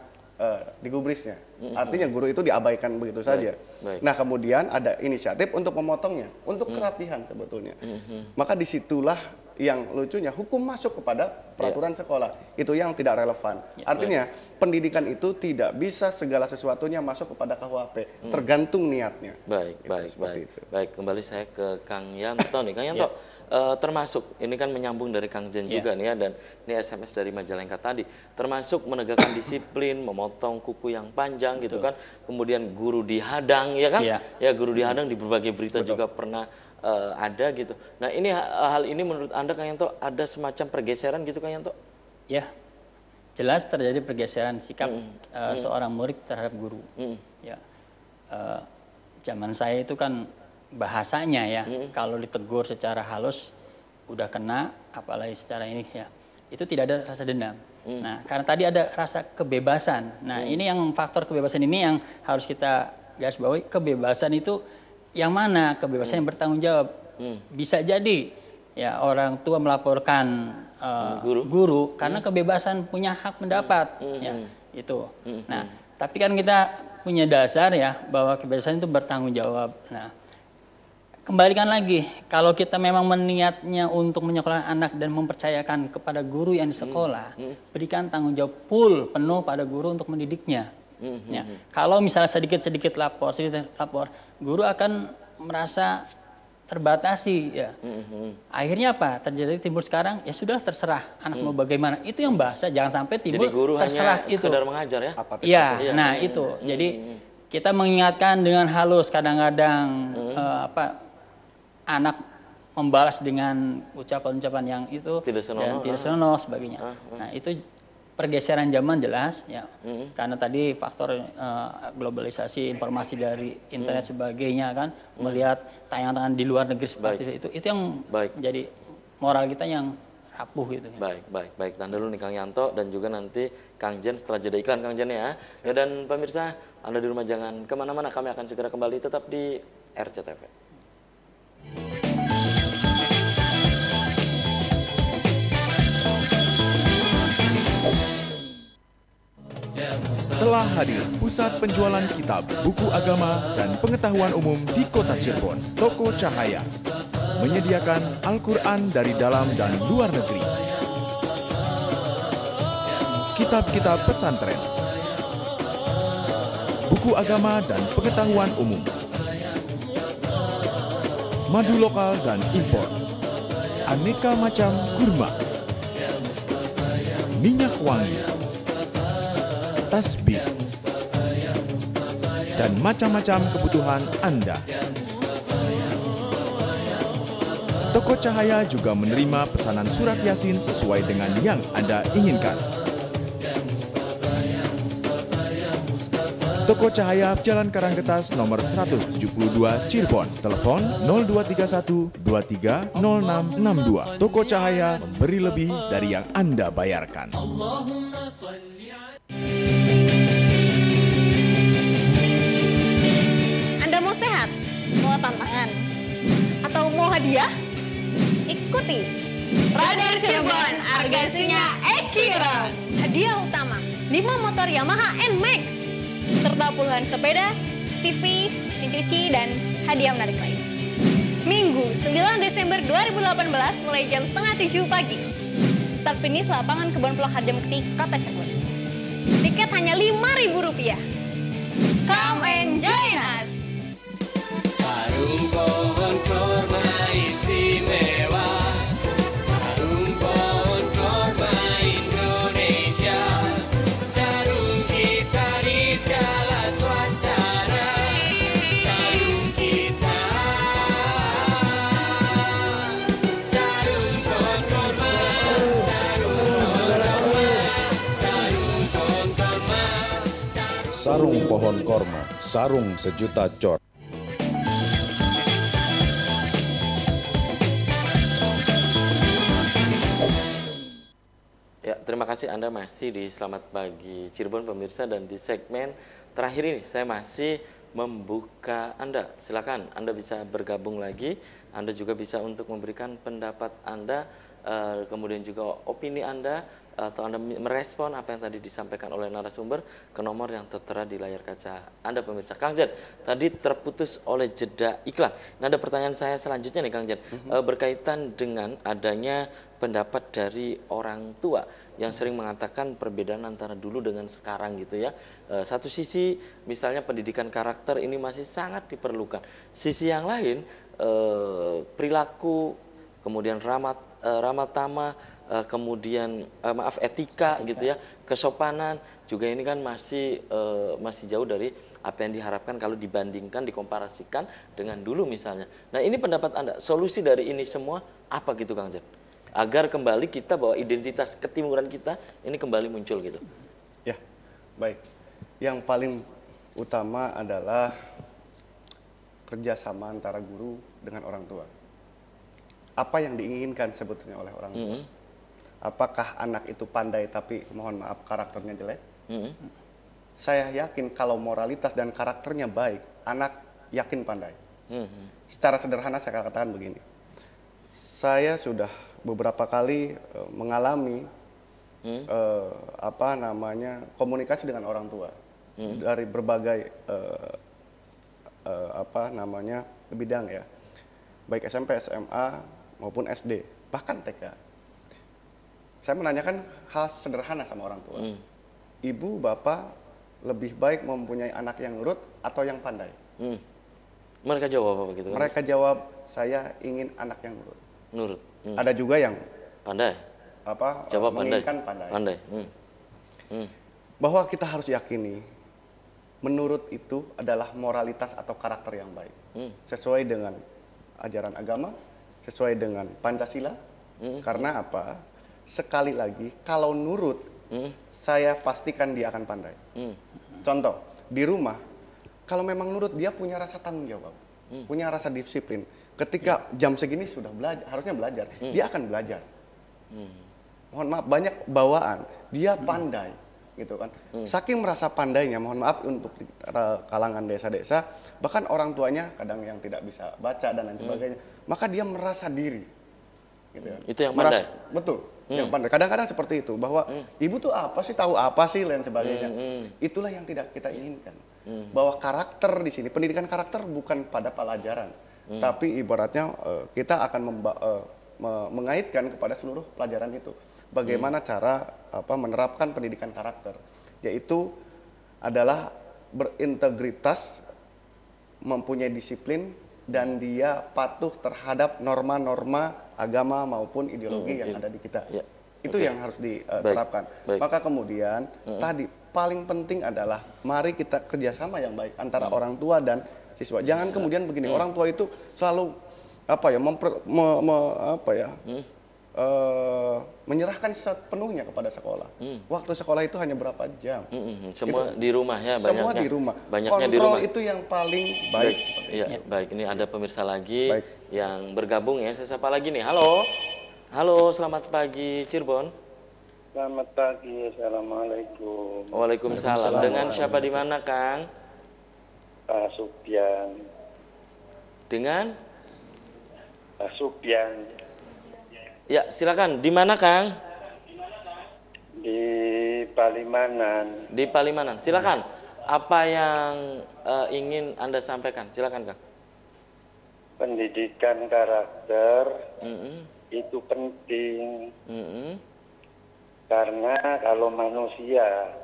digubrisnya. Artinya guru itu diabaikan begitu saja. Nah, kemudian ada inisiatif untuk memotongnya, untuk kerapihan sebetulnya. Maka disitulah yang lucunya hukum masuk kepada peraturan sekolah. Itu yang tidak relevan. Artinya pendidikan itu tidak bisa segala sesuatunya masuk kepada KUHP, tergantung niatnya. Baik, kembali saya ke Kang Yanto nih. Kang Yanto, termasuk ini kan menyambung dari Kang Jen juga nih ya, dan ini SMS dari Majalengka tadi, termasuk menegakkan disiplin, memotong kuku yang panjang gitu kan, kemudian guru dihadang ya kan, ya guru dihadang di berbagai berita juga pernah ada gitu. Nah, ini hal ini menurut Anda Kang Yanto ada semacam pergeseran gitu Kang Yanto? Ya, jelas terjadi pergeseran sikap seorang murid terhadap guru. Ya, zaman saya itu kan bahasanya ya, kalau ditegur secara halus udah kena, apalagi secara ini ya, itu tidak ada rasa dendam. Nah, karena tadi ada rasa kebebasan. Nah, ini yang faktor kebebasan ini yang harus kita garis bawahi. Kebebasan itu yang mana? Kebebasan yang bertanggung jawab. Bisa jadi ya orang tua melaporkan guru karena kebebasan punya hak pendapat, ya itu. Nah, tapi kan kita punya dasar ya bahwa kebebasan itu bertanggung jawab. Nah, kembalikan lagi, kalau kita memang meniatnya untuk menyekolahkan anak dan mempercayakan kepada guru yang di sekolah, berikan tanggung jawab full penuh pada guru untuk mendidiknya. Ya. Kalau misalnya sedikit-sedikit lapor, guru akan merasa terbatasi ya. Akhirnya apa? Terjadi timbul sekarang ya sudah terserah anak mau bagaimana. Itu yang bahasa, jangan sampai timbul jadi guru terserah hanya itu. sekedar mengajar ya. Iya, nah itu. Jadi kita mengingatkan dengan halus, kadang-kadang anak membalas dengan ucapan-ucapan yang itu tidak senonoh sebagainya. Nah, itu pergeseran zaman jelas ya, karena tadi faktor globalisasi informasi dari internet sebagainya kan, melihat tayangan-tayangan di luar negeri seperti itu yang jadi moral kita yang rapuh gitu. Baik. Tahan dulu nih Kang Yanto dan juga nanti Kang Jen setelah jeda iklan Kang Jen ya. Dan pemirsa, Anda di rumah jangan kemana-mana, kami akan segera kembali tetap di RCTV. Telah hadir pusat penjualan kitab, buku agama, dan pengetahuan umum di Kota Cirebon, Toko Cahaya, menyediakan Al-Quran dari dalam dan luar negeri, kitab-kitab pesantren, buku agama dan pengetahuan umum, madu lokal dan impor, aneka macam kurma, minyak wangi, tasbih, dan macam-macam kebutuhan Anda. Toko Cahaya juga menerima pesanan surat Yasin sesuai dengan yang Anda inginkan. Toko Cahaya Jalan Karanggetas nomor 172 Cirebon. Telepon 0231 230662. Toko Cahaya memberi lebih dari yang Anda bayarkan. Anda mau sehat? Mau tantangan? Atau mau hadiah? Ikuti Radar Cirebon, argasinya Ekiron. Hadiah utama 5 motor Yamaha NMAX serta puluhan sepeda, TV, mesin cuci, dan hadiah menarik lain. Minggu 9 Desember 2018 mulai jam 6:30 pagi. Start finish lapangan Kebon Plok Harjamukti, Kota Cirebon. Tiket hanya Rp5.000. Come and join us. Sarung pohon korma istimewa, sarung pohon korma Indonesia, sarung kita di segala suasana, sarung kita, sarung pohon korma, sarung pohon korma, sarung pohon korma, sarung pohon korma, sarung sejuta cor. Terima kasih Anda masih di Selamat Pagi Cirebon pemirsa, dan di segmen terakhir ini saya masih membuka Anda. Silakan, Anda bisa bergabung lagi. Anda juga bisa untuk memberikan pendapat Anda, kemudian juga opini Anda, atau Anda merespon apa yang tadi disampaikan oleh narasumber ke nomor yang tertera di layar kaca Anda, pemirsa. Kang Jan, tadi terputus oleh jeda iklan. Nah, ada pertanyaan saya selanjutnya nih Kang Jan, berkaitan dengan adanya pendapat dari orang tua yang sering mengatakan perbedaan antara dulu dengan sekarang gitu ya. Satu sisi misalnya pendidikan karakter ini masih sangat diperlukan. Sisi yang lain perilaku, kemudian ramah tamah, kemudian etika gitu ya, kesopanan juga ini kan masih jauh dari apa yang diharapkan kalau dibandingkan, dikomparasikan dengan dulu misalnya. Nah, ini pendapat Anda, solusi dari ini semua apa gitu Kang Jan? Agar kembali kita bahwa identitas ketimuran kita ini kembali muncul gitu. Ya, baik. Yang paling utama adalah kerjasama antara guru dengan orang tua. Apa yang diinginkan sebetulnya oleh orang tua? Apakah anak itu pandai tapi mohon maaf karakternya jelek? Saya yakin kalau moralitas dan karakternya baik, anak yakin pandai. Secara sederhana saya katakan begini. Saya sudah beberapa kali mengalami komunikasi dengan orang tua dari berbagai bidang ya, baik SMP, SMA maupun SD, bahkan TK. Saya menanyakan hal sederhana sama orang tua. Ibu, bapak lebih baik mempunyai anak yang nurut atau yang pandai? Mereka jawab apa gitu? Mereka jawab, saya ingin anak yang nurut. Nurut. Ada juga yang pandai. Jawab menginginkan pandai. Bahwa kita harus yakini, menurut itu adalah moralitas atau karakter yang baik. Sesuai dengan ajaran agama, sesuai dengan Pancasila. Karena apa? Sekali lagi, kalau nurut, saya pastikan dia akan pandai. Contoh, di rumah, kalau memang nurut, dia punya rasa tanggung jawab, punya rasa disiplin. Ketika jam segini sudah belajar, harusnya belajar, dia akan belajar. Mohon maaf, banyak bawaan, dia pandai, gitu kan. Saking merasa pandainya, mohon maaf untuk di kalangan desa-desa, bahkan orang tuanya kadang yang tidak bisa baca dan lain sebagainya, maka dia merasa diri. Gitu kan. Itu yang pandai? Betul. Yang pandai. Kadang-kadang seperti itu, bahwa ibu tuh apa sih, tahu apa sih, lain sebagainya. Itulah yang tidak kita inginkan. Bahwa karakter di sini, pendidikan karakter bukan pada pelajaran, tapi ibaratnya kita akan mengaitkan kepada seluruh pelajaran itu. Bagaimana cara menerapkan pendidikan karakter, yaitu adalah berintegritas, mempunyai disiplin, dan dia patuh terhadap norma-norma agama maupun ideologi yang ada di kita. Itu yang harus diterapkan. Maka kemudian tadi paling penting adalah mari kita kerjasama yang baik antara orang tua dan siswa. Jangan kemudian begini, orang tua itu selalu menyerahkan sepenuhnya kepada sekolah. Waktu sekolah itu hanya berapa jam. Semua di rumah ya, semua di rumah. Banyaknya kontrol di rumah. Itu yang paling baik. Baik, ini ada pemirsa lagi yang bergabung ya. Saya sapa lagi nih. Halo. Halo, selamat pagi Cirebon. Selamat pagi, assalamualaikum. Waalaikumsalam. Dengan siapa di mana, Kang? Pak Supyan. Dengan? Pak Supyan. Ya, silakan. Di mana, Kang? Di Palimanan. Di Palimanan. Silakan. Apa yang ingin Anda sampaikan? Silakan, Kang. Pendidikan karakter itu penting. Karena kalau manusia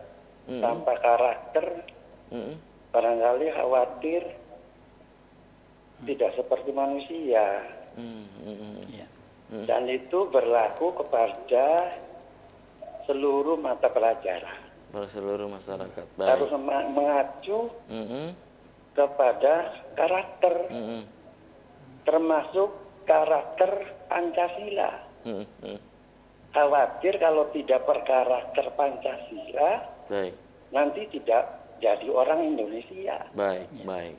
tanpa karakter, barangkali khawatir tidak seperti manusia. Dan itu berlaku kepada seluruh mata pelajaran. Seluruh masyarakat. Baik. Harus mengacu kepada karakter, termasuk karakter Pancasila. Khawatir kalau tidak berkarakter Pancasila, nanti tidak jadi orang Indonesia. Baik.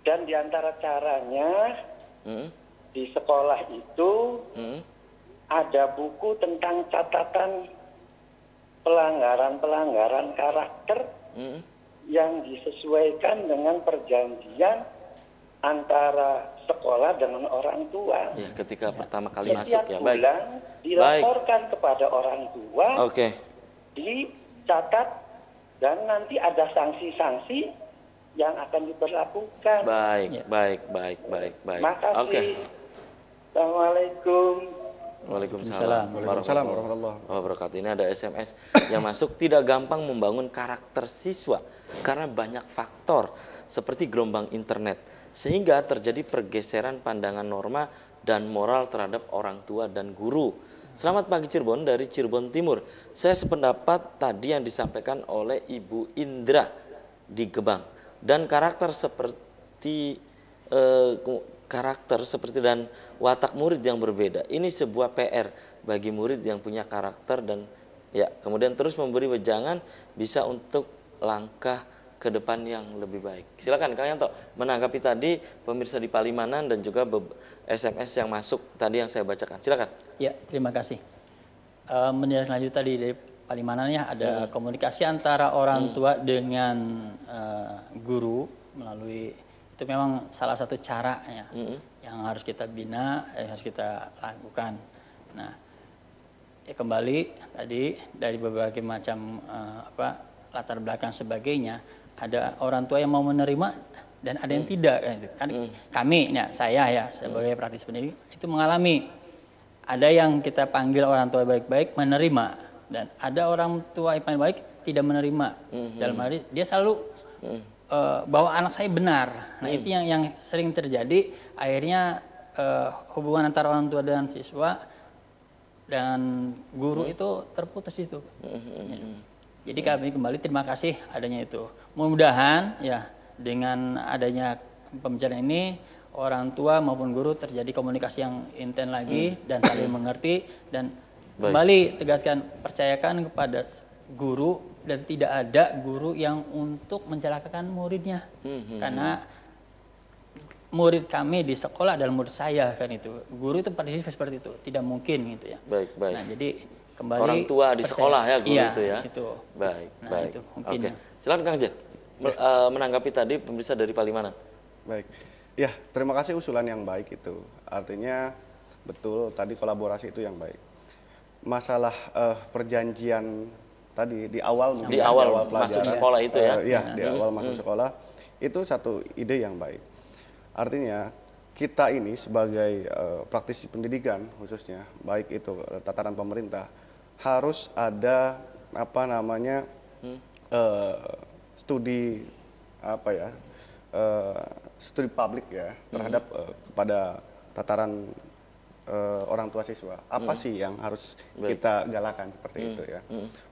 Dan diantara caranya di sekolah itu ada buku tentang catatan pelanggaran karakter yang disesuaikan dengan perjanjian antara sekolah dengan orang tua. Ya, ketika pertama kali masuk ya, baik. Bulan dilaporkan kepada orang tua. Oke. Dicatat dan nanti ada sanksi-sanksi yang akan diberlakukan. Baik. Makasih. Oke. Assalamualaikum. Waalaikumsalam warahmatullahi wabarakatuh. Ini ada SMS yang masuk. Tidak gampang membangun karakter siswa karena banyak faktor seperti gelombang internet, sehingga terjadi pergeseran pandangan norma dan moral terhadap orang tua dan guru. Selamat pagi Cirebon dari Cirebon Timur. Saya sependapat tadi yang disampaikan oleh Ibu Indra di Gebang. Dan karakter seperti dan watak murid yang berbeda. Ini sebuah PR bagi murid yang punya karakter dan ya kemudian terus memberi wejangan bisa untuk langkah ke depan yang lebih baik. Silakan Kang Yanto menanggapi tadi pemirsa di Palimanan dan juga SMS yang masuk tadi yang saya bacakan. Silakan. Ya, terima kasih. Menindaklanjut tadi dari Palimanan ya, ada komunikasi antara orang tua dengan guru melalui, itu memang salah satu cara ya, yang harus kita bina, yang harus kita lakukan. Nah, ya kembali tadi dari berbagai macam latar belakang sebagainya, ada orang tua yang mau menerima dan ada yang tidak. Kan kami, ya, saya ya sebagai praktisi pendidik itu mengalami, ada yang kita panggil orang tua baik-baik menerima, dan ada orang tua yang paling baik tidak menerima. Dalam hal ini dia selalu bahwa anak saya benar. Nah, itu yang sering terjadi. Akhirnya hubungan antara orang tua dan siswa dan guru itu terputus itu. Jadi kami kembali terima kasih adanya itu. Mudah-mudahan ya dengan adanya pembicaraan ini orang tua maupun guru terjadi komunikasi yang intens lagi dan saling mengerti, dan kembali tegaskan, percayakan kepada guru dan tidak ada guru yang untuk mencelakakan muridnya. Karena murid kami di sekolah adalah murid saya kan itu. Guru itu prinsip seperti itu, tidak mungkin gitu ya. Baik. Nah, jadi kembali orang tua di sekolah ya guru itu ya. Itu. Baik. Itu mungkin. Oke. Silakan Kang Jen. Menanggapi tadi pemirsa dari Palimanan. Baik. Ya, terima kasih usulan yang baik itu. Artinya betul tadi kolaborasi itu yang baik. Masalah perjanjian tadi di awal di awal masuk sekolah itu ya. Iya, di awal masuk sekolah itu satu ide yang baik. Artinya kita ini sebagai praktisi pendidikan khususnya, baik itu tataran pemerintah, harus ada studi studi publik ya terhadap kepada tataran orang tua siswa. Apa sih yang harus kita galakan seperti itu ya.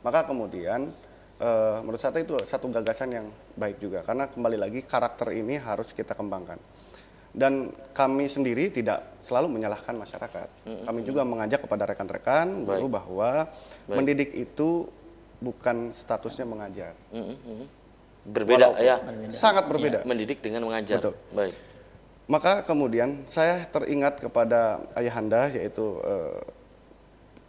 Maka kemudian menurut saya itu satu gagasan yang baik juga, karena kembali lagi karakter ini harus kita kembangkan. Dan kami sendiri tidak selalu menyalahkan masyarakat. Kami juga mengajak kepada rekan-rekan guru bahwa mendidik itu bukan statusnya mengajar. Berbeda ya. Sangat berbeda. Mendidik dengan mengajar. Betul. Baik. Maka kemudian saya teringat kepada ayahanda, yaitu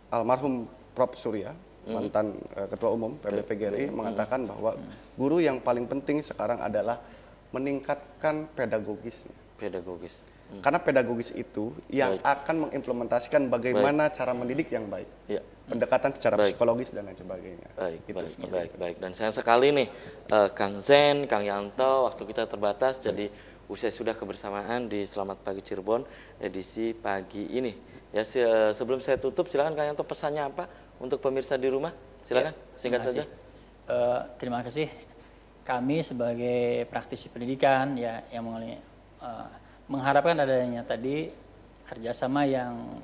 almarhum Prof. Surya, mantan Ketua Umum PBPGRI, mengatakan bahwa guru yang paling penting sekarang adalah meningkatkan pedagogis. Karena pedagogis itu yang akan mengimplementasikan bagaimana cara mendidik yang baik. Ya. Pendekatan secara psikologis dan lain sebagainya. Baik. Dan sayang sekali nih Kang Zen, Kang Yanto, waktu kita terbatas, jadi usai sudah kebersamaan di Selamat Pagi Cirebon edisi pagi ini. Ya, sebelum saya tutup, silakan Kang Yanto, pesannya apa untuk pemirsa di rumah? Silakan, singkat saja. Terima kasih. Kami sebagai praktisi pendidikan ya yang mengharapkan adanya tadi kerjasama yang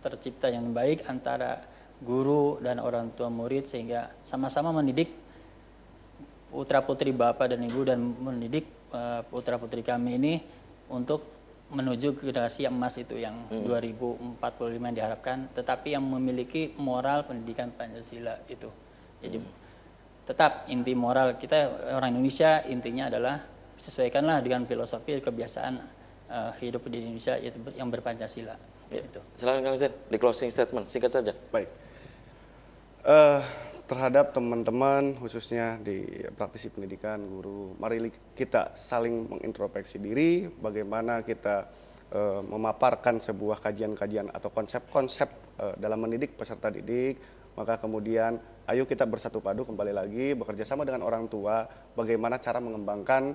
tercipta yang baik antara guru dan orang tua murid, sehingga sama-sama mendidik putra-putri Bapak dan Ibu dan mendidik putra-putri kami ini untuk menuju generasi yang emas itu yang 2045 yang diharapkan, tetapi yang memiliki moral pendidikan Pancasila itu. Jadi tetap inti moral kita orang Indonesia intinya adalah sesuaikanlah dengan filosofi kebiasaan hidup di Indonesia yaitu yang berpancasila. Silakan Kang Zen di closing statement singkat saja. Baik. terhadap teman-teman khususnya di praktisi pendidikan, guru, mari kita saling mengintrospeksi diri, bagaimana kita memaparkan sebuah kajian-kajian atau konsep-konsep dalam mendidik peserta didik, maka kemudian ayo kita bersatu padu kembali lagi bekerja sama dengan orang tua, bagaimana cara mengembangkan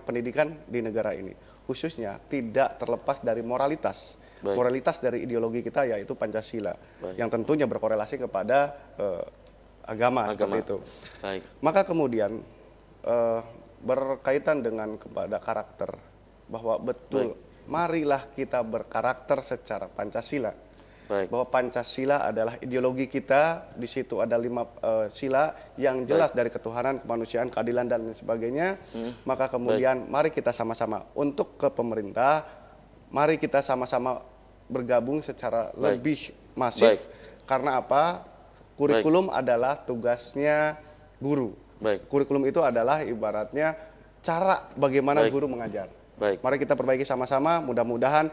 pendidikan di negara ini, khususnya tidak terlepas dari moralitas. Baik. Moralitas dari ideologi kita yaitu Pancasila. Baik. Yang tentunya berkorelasi kepada agama seperti itu. Baik. Maka kemudian berkaitan dengan kepada karakter, bahwa betul marilah kita berkarakter secara Pancasila. Baik. Bahwa Pancasila adalah ideologi kita, di situ ada 5 sila yang jelas dari ketuhanan, kemanusiaan, keadilan dan sebagainya. Maka kemudian mari kita sama-sama untuk ke pemerintah, mari kita sama-sama bergabung secara lebih masif. Karena apa? Kurikulum adalah tugasnya guru. Kurikulum itu adalah ibaratnya cara bagaimana guru mengajar. Mari kita perbaiki sama-sama, mudah-mudahan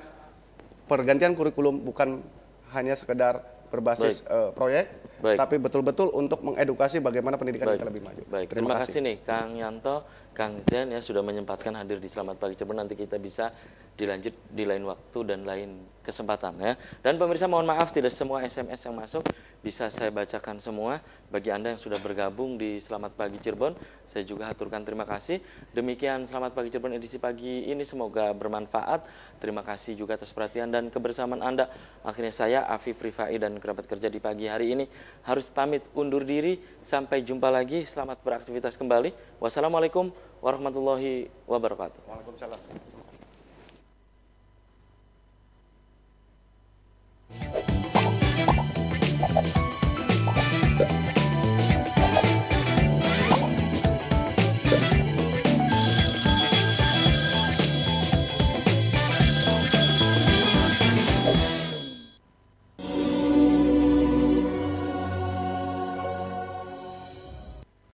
pergantian kurikulum bukan hanya sekedar berbasis proyek, tapi betul-betul untuk mengedukasi bagaimana pendidikan kita lebih maju. Terima kasih nih Kang Yanto, Kang Zen ya sudah menyempatkan hadir di Selamat Pagi Cirebon. Nanti kita bisa dilanjut di lain waktu dan lain kesempatan ya. Dan pemirsa mohon maaf tidak semua SMS yang masuk bisa saya bacakan semua. Bagi Anda yang sudah bergabung di Selamat Pagi Cirebon, saya juga haturkan terima kasih. Demikian Selamat Pagi Cirebon edisi pagi ini, semoga bermanfaat. Terima kasih juga atas perhatian dan kebersamaan Anda. Akhirnya saya Afif Rifai dan kerabat kerja di pagi hari ini harus pamit undur diri. Sampai jumpa lagi. Selamat beraktivitas kembali. Wassalamualaikum warahmatullahi wabarakatuh. Waalaikumsalam.